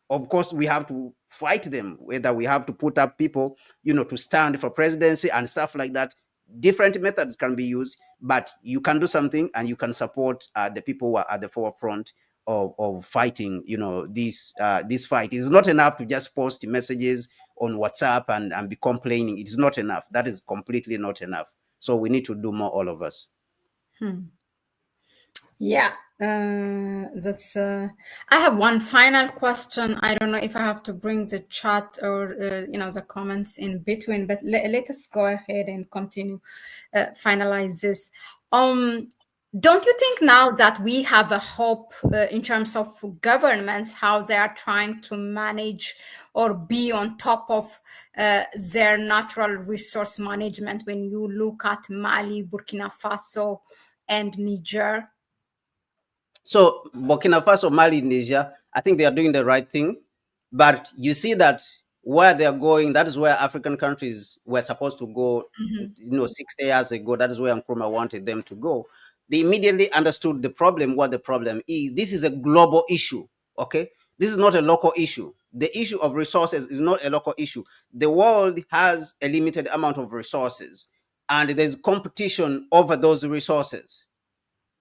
of course, we have to fight them, whether we have to put up people, to stand for presidency and stuff like that. Different methods can be used, but you can do something and you can support the people who are at the forefront of fighting, this fight. It's not enough to just post messages on WhatsApp and be complaining. It's not enough. That is completely not enough. So we need to do more, all of us. Yeah, that's. I have one final question. I don't know if I have to bring the chat or the comments in between, but let us go ahead and continue, finalize this. Don't you think now that we have a hope in terms of governments, how they are trying to manage or be on top of their natural resource management when you look at Mali, Burkina Faso, and Niger? So Burkina Faso, Mali, Niger, I think they are doing the right thing. But you see that where they are going, that is where African countries were supposed to go, 60 years ago. That is where Nkrumah wanted them to go. They immediately understood the problem, what the problem is. This is a global issue, okay? This is not a local issue. The issue of resources is not a local issue. The world has a limited amount of resources, and there's competition over those resources.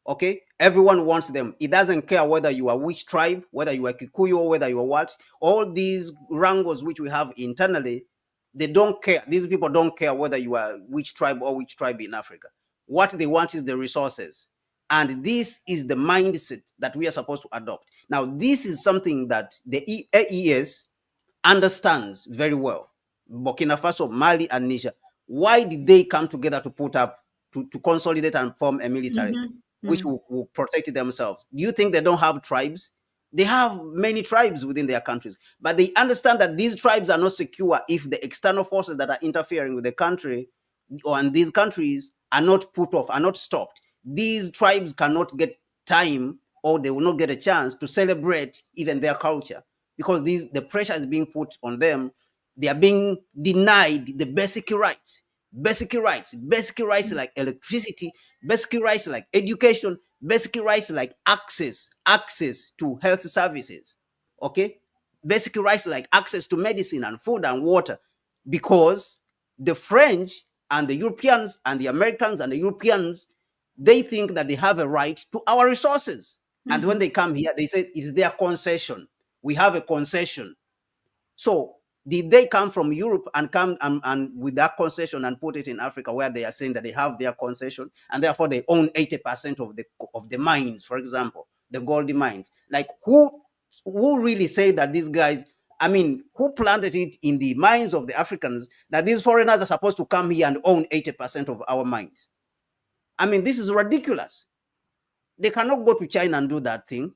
Okay, everyone wants them. It doesn't care whether you are which tribe, whether you are Kikuyu, or whether you are what. All these wrangles which we have internally, they don't care. These people don't care whether you are which tribe or which tribe in Africa. What they want is the resources. And this is the mindset that we are supposed to adopt. Now, this is something that the AES understands very well. Burkina Faso, Mali, and Niger. Why did they come together to put up, to consolidate and form a military which will protect themselves? Do you think they don't have tribes? They have many tribes within their countries, but they understand that these tribes are not secure if the external forces that are interfering with the country or in these countries are not put off, are not stopped. These tribes cannot get time, or they will not get a chance to celebrate even their culture, because the pressure is being put on them. They are being denied the basic rights like electricity, basic rights like education, basic rights like access to health services. Okay, basic rights like access to medicine and food and water, because the French and the Europeans and the Americans and the Europeans, they think that they have a right to our resources. And when they come here, they say it's their concession. We have a concession. So did they come from Europe and come and with that concession and put it in Africa, where they are saying that they have their concession and therefore they own 80% of the mines, for example, the gold mines? Like who really say that these guys, I mean, who planted it in the minds of the Africans that these foreigners are supposed to come here and own 80% of our mines? I mean, this is ridiculous. They cannot go to China and do that thing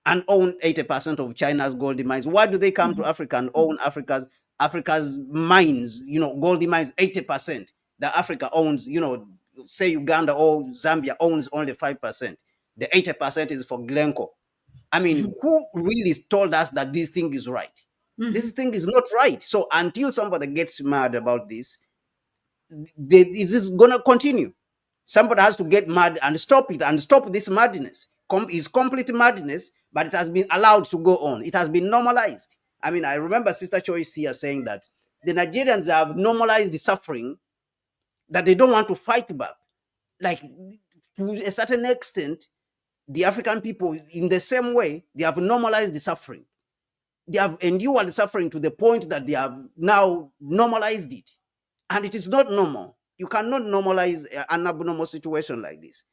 and own 80% of China's gold mines. Why do they come to Africa and own Africa's mines, gold mines 80%? That Africa owns, say Uganda or Zambia owns only 5%. The 80% is for Glencore. I mean, who really told us that this thing is right? This thing is not right. So until somebody gets mad about this, this is going to continue. Somebody has to get mad and stop it, and stop this madness. It's complete madness, but it has been allowed to go on. It has been normalized. I mean, I remember Sister Choice here saying that the Nigerians have normalized the suffering, that they don't want to fight back. Like, to a certain extent, the African people, in the same way, they have normalized the suffering. They have endured the suffering to the point that they have now normalized it. And it is not normal. You cannot normalize an abnormal situation like this.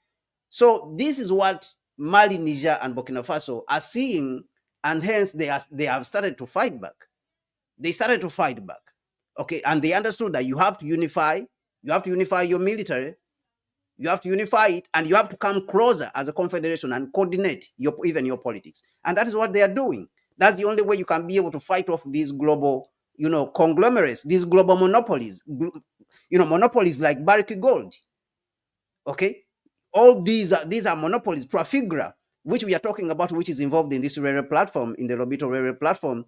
So this is what Mali, Niger, and Burkina Faso are seeing, and hence they have started to fight back. They started to fight back. Okay, and they understood that you have to unify. You have to unify your military. You have to unify it, and you have to come closer as a confederation and coordinate even your politics. And that is what they are doing. That's the only way you can be able to fight off these global, conglomerates, these global monopolies, monopolies like Barrick Gold. Okay, all these are monopolies. Trafigura, which we are talking about, which is involved in this railway platform, in the Lobito railway platform,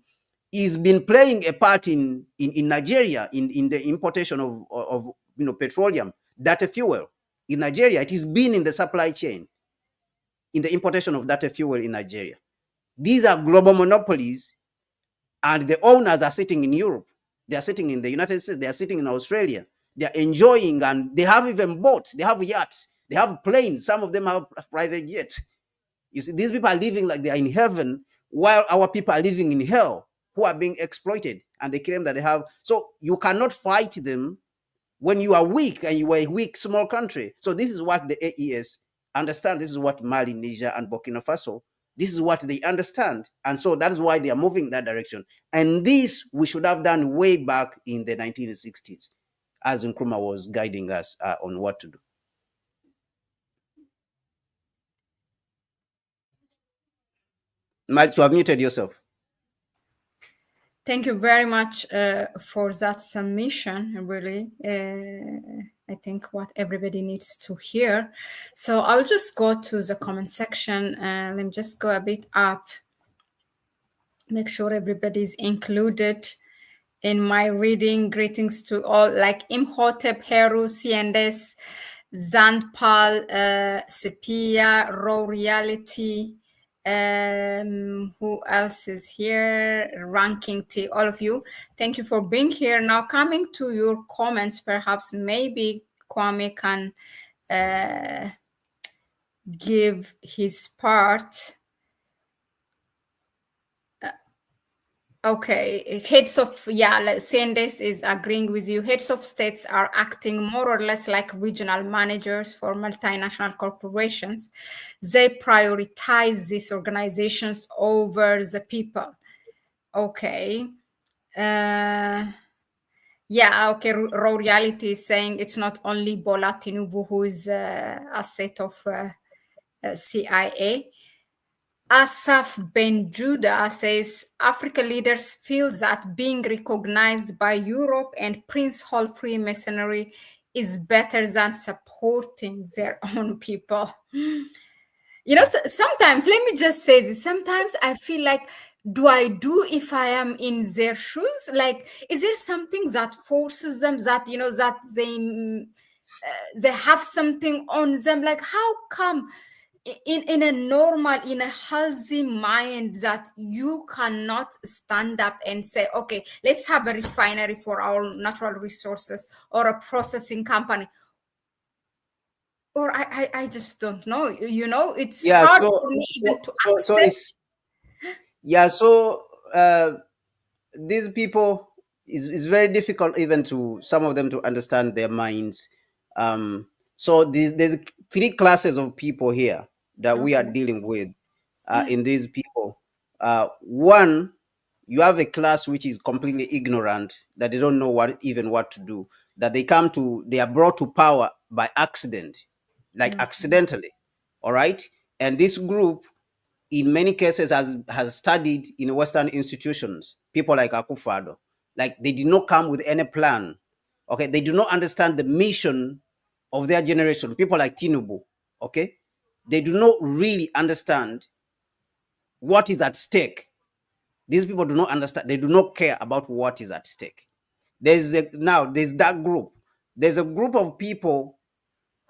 is been playing a part in Nigeria in the importation of petroleum, data fuel in Nigeria. It has been in the supply chain in the importation of data fuel in Nigeria. These are global monopolies, and the owners are sitting in Europe. They are sitting in the United States. They are sitting in Australia. They are enjoying, and they have even boats. They have yachts. They have planes. Some of them have private jets. You see, these people are living like they are in heaven, while our people are living in hell, who are being exploited, and they claim that they have. So you cannot fight them when you are weak, and you are a weak, small country. So this is what the AES understand. This is what Mali, Niger, and Burkina Faso, this is what they understand. And so that is why they are moving in that direction. And this we should have done way back in the 1960s, as Nkrumah was guiding us on what to do. Mali, you have muted yourself. Thank you very much for that submission, really. I think what everybody needs to hear. So I'll just go to the comment section and let me just go a bit up. Make sure everybody's included in my reading. Greetings to all, like Imhotep, Heru, CNS, Zanpal, Sepia, Raw Reality. Who else is here? Ranking T, all of you. Thank you for being here. Now, coming to your comments, perhaps maybe Kwame can give his part. Okay, heads of, yeah, like saying this is agreeing with you. Heads of states are acting more or less like regional managers for multinational corporations. They prioritize these organizations over the people. Okay. Uh, yeah, okay. Raw reality is saying it's not only Bola Tinubu who is a set of CIA. Asaf Ben Judah says African leaders feel that being recognized by Europe and Prince Hall Freemasonry is better than supporting their own people. You know, sometimes, let me just say this, sometimes I feel like, do I do if I am in their shoes? Like, is there something that forces them, that, you know, that they have something on them? Like, how come in a normal, in a healthy mind, that you cannot stand up and say, okay, let's have a refinery for our natural resources, or a processing company, or I just don't know, you know, it's Yeah, hard for me even to so accept. it's yeah, so these people is very difficult even to some of them to understand their minds. So there's three classes of people here that we are Okay. dealing with in these people. One, you have a class which is completely ignorant, that they don't know what to do, that they are brought to power by accident, like Mhm. accidentally. All right. And this group in many cases has studied in Western institutions, people like Akufado. Like they did not come with any plan. Okay, they do not understand the mission of their generation. People like Tinubu, okay, they do not really understand what is at stake. These people do not understand. They do not care about what is at stake. There's that group. There's a group of people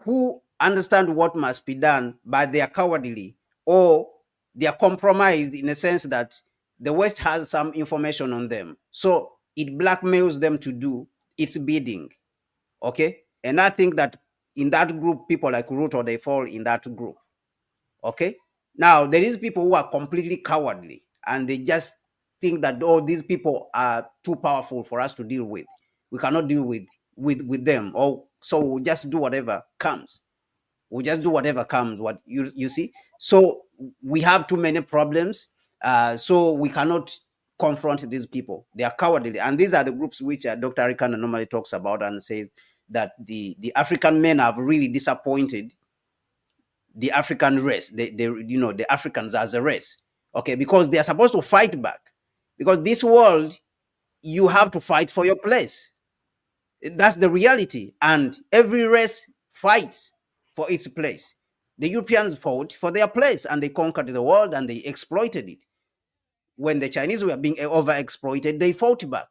who understand what must be done, but they are cowardly, or they are compromised in a sense that the West has some information on them. So it blackmails them to do its bidding. Okay. And I think that in that group, people like Ruto, or they fall in that group. Okay. Now there is people who are completely cowardly, and they just think that, oh, these people are too powerful for us to deal with. We cannot deal with them. Or so we'll just do whatever comes. We just do whatever comes. What you see? So we have too many problems. So we cannot confront these people. They are cowardly, and these are the groups which Dr. Arikana normally talks about and says that the African men have really disappointed the African race. The Africans as a race. Okay, because they are supposed to fight back. Because this world, you have to fight for your place. That's the reality. And every race fights for its place. The Europeans fought for their place, and they conquered the world, and they exploited it. When the Chinese were being overexploited, they fought back.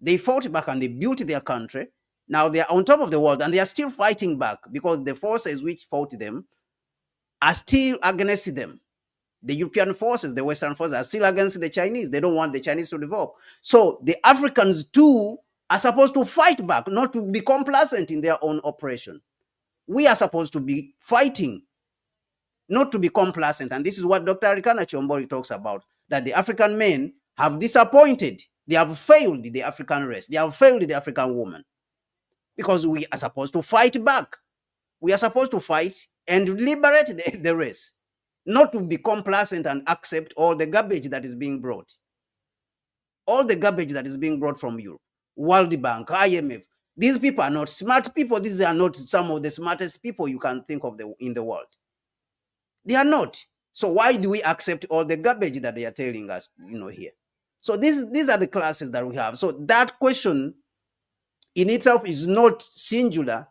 They fought back and they built their country. Now they are on top of the world, and they are still fighting back because the forces which fought them are still against them. The European forces, the Western forces, are still against the Chinese. They don't want the Chinese to develop. So the Africans too are supposed to fight back, not to be complacent in their own oppression. We are supposed to be fighting, not to be complacent. And this is what Dr. Arikana Chombori talks about, that the African men have disappointed. They have failed the African race. They have failed the African woman, because we are supposed to fight back. We are supposed to fight and liberate the race, not to be complacent and accept all the garbage that is being brought. All the garbage that is being brought from Europe, World Bank, IMF. These people are not smart people. These are not some of the smartest people you can think of in the world. They are not. So why do we accept all the garbage that they are telling us, here? So these are the classes that we have. So that question in itself is not singular,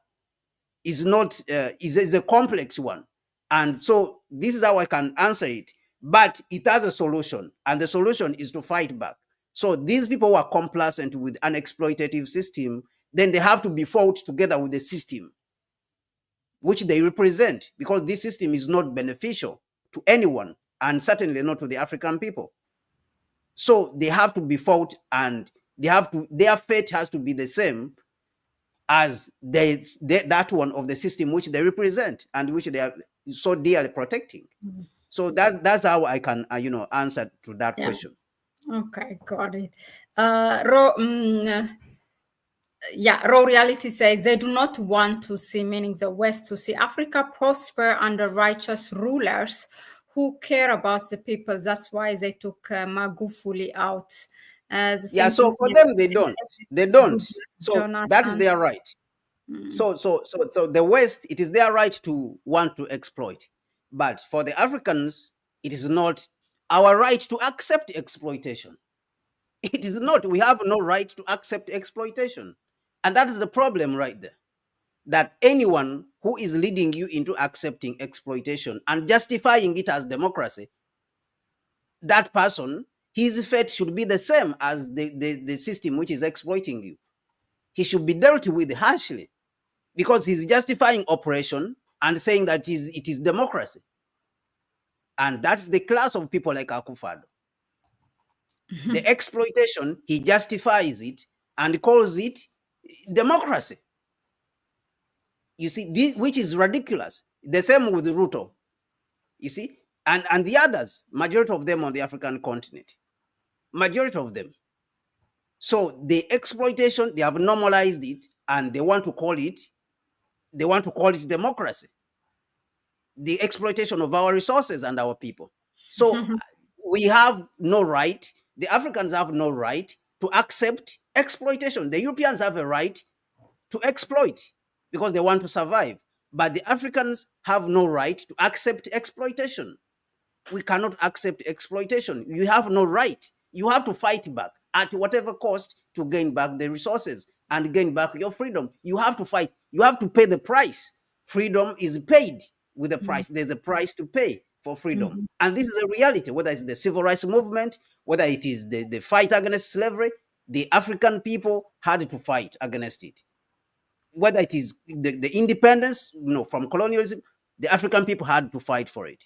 is not is a complex one. And so this is how I can answer it. But it has a solution, and the solution is to fight back. So these people who are complacent with an exploitative system, then they have to be fought together with the system which they represent, because this system is not beneficial to anyone, and certainly not to the African people. So they have to be fought, and their fate has to be the same as that one of the system which they represent and which they are so dearly protecting. So that's how I can answer to that Yeah. question. Okay, got it. Raw reality says they do not want to see, meaning the West, to see Africa prosper under righteous rulers who care about the people. That's why they took Magufuli out. The Yeah, same thing so for them they don't. Goodluck So that's Jonathan. their right. So the West, it is their right to want to exploit, but for the Africans, it is not our right to accept exploitation. It is not. We have no right to accept exploitation, and that is the problem right there. That anyone who is leading you into accepting exploitation and justifying it as democracy, that person, his fate should be the same as the system which is exploiting you. He should be dealt with harshly because he's justifying oppression and saying that it is democracy. And that's the class of people like Akufado. The exploitation, he justifies it and calls it democracy. You see, this, which is ridiculous. The same with Ruto, you see, and the others, majority of them on the African continent, majority of them. So the exploitation, they have normalized it, and they want to call it democracy. The exploitation of our resources and our people. So we have no right. The Africans have no right to accept exploitation. The Europeans have a right to exploit because they want to survive. But the Africans have no right to accept exploitation. We cannot accept exploitation. You have no right. You have to fight back at whatever cost to gain back the resources and gain back your freedom. You have to fight. You have to pay the price. Freedom is paid with a price. There's a price to pay for freedom. And this is a reality, whether it's the civil rights movement, whether it is the fight against slavery, the African people had to fight against it. Whether it is the independence, from colonialism, the African people had to fight for it.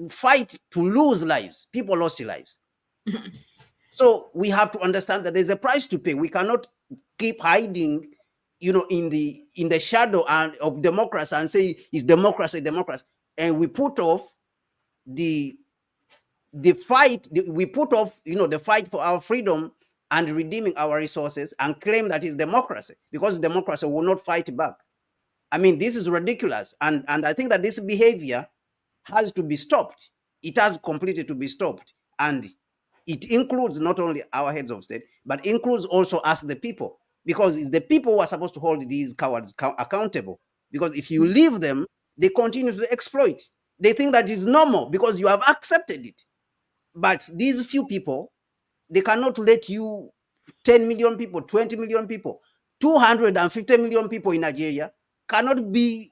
Fight to lose lives. People lost their lives. So we have to understand that there's a price to pay. We cannot keep hiding, in the shadow of democracy and say it's democracy, democracy, and we put off the fight. We put off, the fight for our freedom and redeeming our resources and claim that it's democracy, because democracy will not fight back. I mean, this is ridiculous, and I think that this behavior has to be stopped. It has completely to be stopped, and it includes not only our heads of state, but includes also us, the people, because it's the people who are supposed to hold these cowards accountable. Because if you leave them, they continue to exploit. They think that is normal because you have accepted it. But these few people, they cannot let you 10 million people, 20 million people, 250 million people in Nigeria cannot be,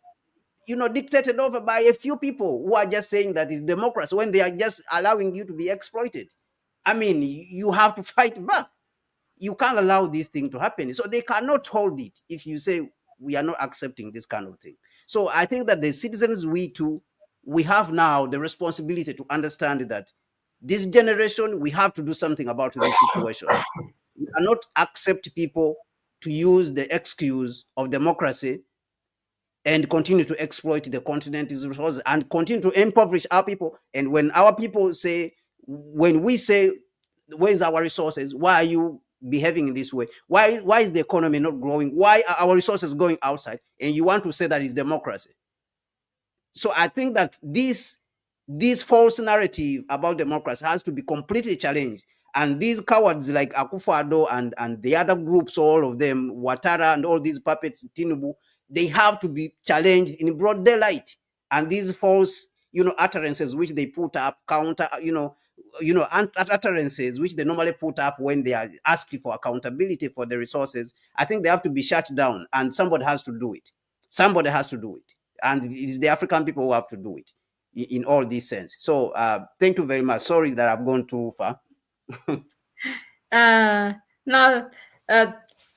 dictated over by a few people who are just saying that it's democracy when they are just allowing you to be exploited. I mean, you have to fight back. You can't allow this thing to happen. So they cannot hold it if you say we are not accepting this kind of thing. So I think that the citizens, we too, we have now the responsibility to understand that this generation, we have to do something about this situation. We cannot accept people to use the excuse of democracy and continue to exploit the continent's resources and continue to impoverish our people. And when our people say, when we say, where's our resources? Why are you behaving in this way? Why is the economy not growing? Why are our resources going outside? And you want to say that it's democracy. So I think that this false narrative about democracy has to be completely challenged. And these cowards like Akufo-Addo and the other groups, all of them, Ouattara and all these puppets, Tinubu, they have to be challenged in broad daylight. And these false, utterances which they put up, counter, utterances which they normally put up when they are asking for accountability for the resources, I think they have to be shut down, and somebody has to do it. Somebody has to do it, and it is the African people who have to do it in all these sense. So thank you very much. Sorry that I've gone too far. No,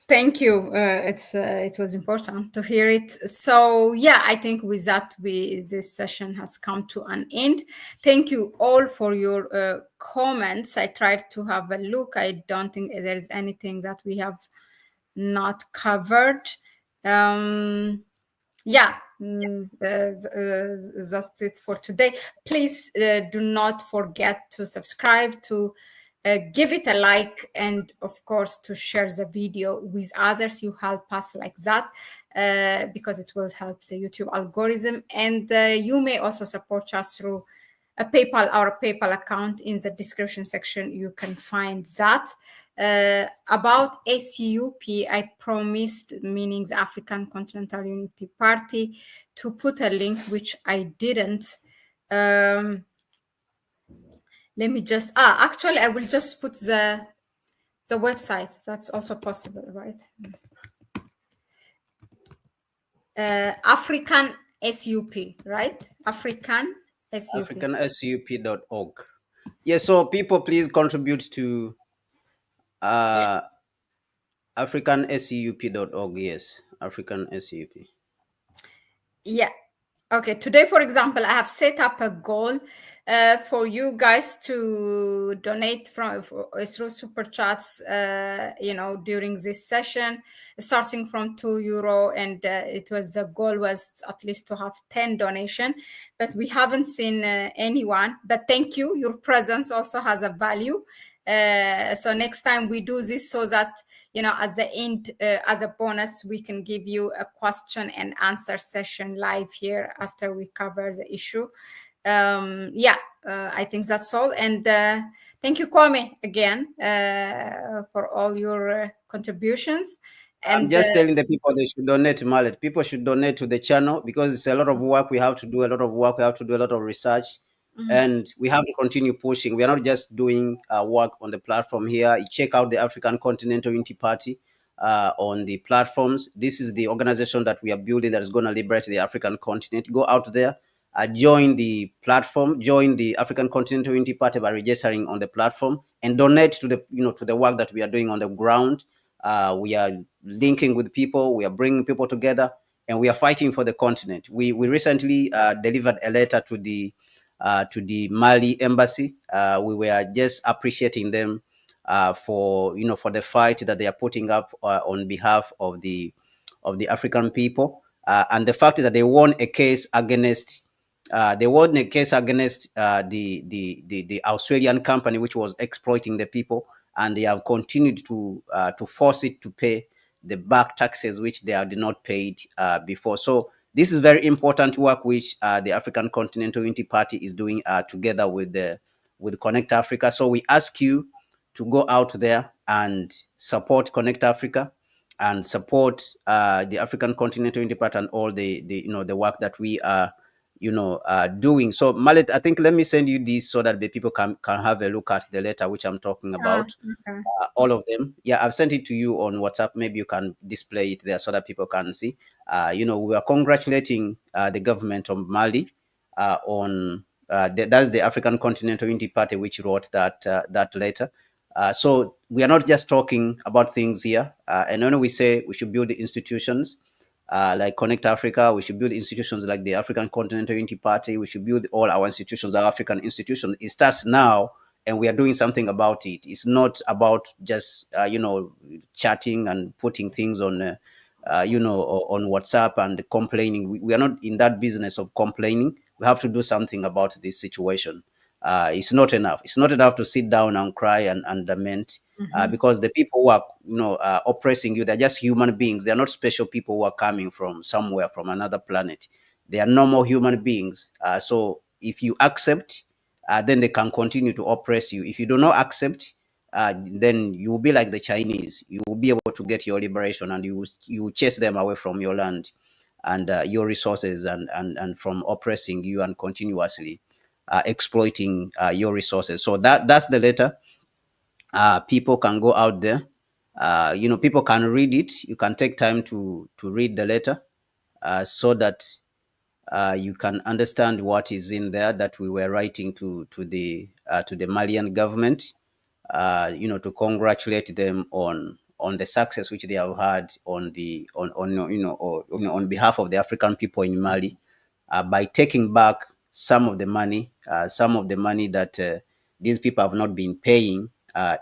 thank you. It was important to hear it. So yeah, I think with that, this session has come to an end. Thank you all for your comments. I tried to have a look. I don't think there is anything that we have not covered. Yeah, that's it for today. Please do not forget to subscribe, to give it a like, and of course to share the video with others. You help us like that because it will help the YouTube algorithm. And you may also support us through our PayPal account. In the description section, you can find that. About ACUP, I promised, meaning the African Continental Unity Party, to put a link, which I didn't. Let me just, actually, I will just put the website. That's also possible, right? African SUP, right? African SUP. AfricanSUP.org. Yes, so people please contribute to Yeah. AfricanSUP.org. Yes, AfricanSUP. Yeah. Okay. Today, for example, I have set up a goal for you guys to donate through super chats. During this session, starting from €2, and the goal was at least to have 10 donation, but we haven't seen anyone. But thank you. Your presence also has a value. So next time we do this, so that at the end, as a bonus, we can give you a question and answer session live here after we cover the issue. I think that's all. And thank you, Kwame, again for all your contributions. I'm And just telling the people they should donate to Mahlet. People should donate to the channel because it's a lot of work. We have to do a lot of work. We have to do a lot of research. And we have to continue pushing. We are not just doing work on the platform here. You check out the African Continental Unity Party on the platforms. This is the organization that we are building that is going to liberate the African continent. Go out there, join the platform, join the African Continental Unity Party by registering on the platform, and donate to the work that we are doing on the ground. We are linking with people. We are bringing people together, and we are fighting for the continent. We recently delivered a letter to the Mali embassy. We were just appreciating them for the fight that they are putting up on behalf of the African people, and the fact that they won a case against. The Australian company which was exploiting the people, and they have continued to force it to pay the back taxes which they had not paid before. So this is very important work which the African Continental Unity Party is doing together with Connect Africa. So we ask you to go out there and support Connect Africa and support the African Continental Unity Party and all the work that we are doing. So Mahlet, I think let me send you this so that the people can have a look at the letter which I'm talking about. okay. All of them. Yeah, I've sent it to you on WhatsApp. Maybe you can display it there so that people can see. We are congratulating the government of Mali on that's the African Continental Unity Party which wrote that letter. So we are not just talking about things here. And when we say we should build the institutions like Connect Africa, we should build institutions like the African Continental Unity Party. We should build all our institutions, our African institutions. It starts now, and we are doing something about it. It's not about just chatting and putting things on on WhatsApp and complaining. We are not in that business of complaining. We have to do something about this situation. It's not enough. It's not enough to sit down and cry and lament. Because the people who are oppressing you, they're just human beings. They're not special people who are coming from somewhere, from another planet. They are normal human beings. So if you accept, then they can continue to oppress you. If you do not accept, then you will be like the Chinese. You will be able to get your liberation, and you will chase them away from your land and your resources, and from oppressing you and continuously exploiting your resources. So that's the letter. People can go out there. People can read it. You can take time to read the letter so that you can understand what is in there that we were writing to the Malian government. To congratulate them on the success which they have had on behalf of the African people in Mali by taking back some of the money that these people have not been paying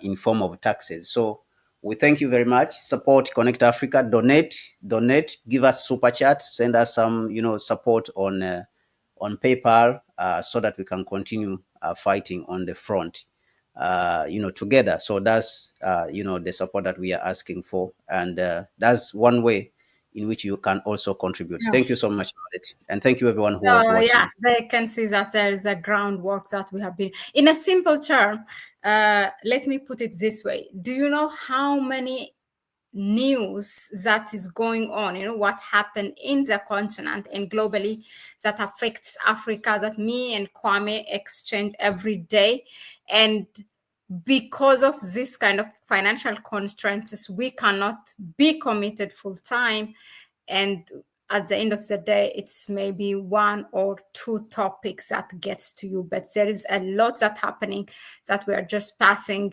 in form of taxes. So we thank you very much. Support Connect Africa. Donate. Give us super chat. Send us some, support on PayPal, so that we can continue fighting on the front, together. So that's the support that we are asking for, and that's one way in which you can also contribute. Yeah. Thank you so much, Mahlet. And thank you everyone who was So yeah, watching. they can see that there is a groundwork that we have been in a simple term. Let me put it this way: do you know how many news that is going on, what happened in the continent and globally that affects Africa, that me and Kwame exchange every day? And because of this kind of financial constraints, we cannot be committed full time. And at the end of the day, it's maybe one or two topics that gets to you, but there is a lot that happening that we are just passing,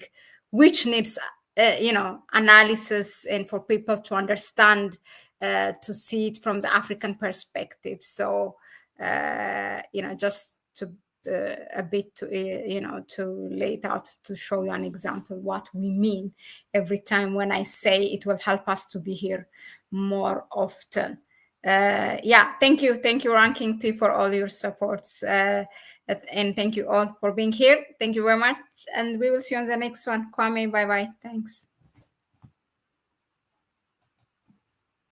which needs analysis, and for people to understand, to see it from the African perspective. So just to a bit to to lay it out, to show you an example what we mean every time when I say it will help us to be here more often. Thank you, Ranking T, for all your supports, and thank you all for being here. Thank you very much, and we will see you on the next one. Kwame, bye bye. Thanks.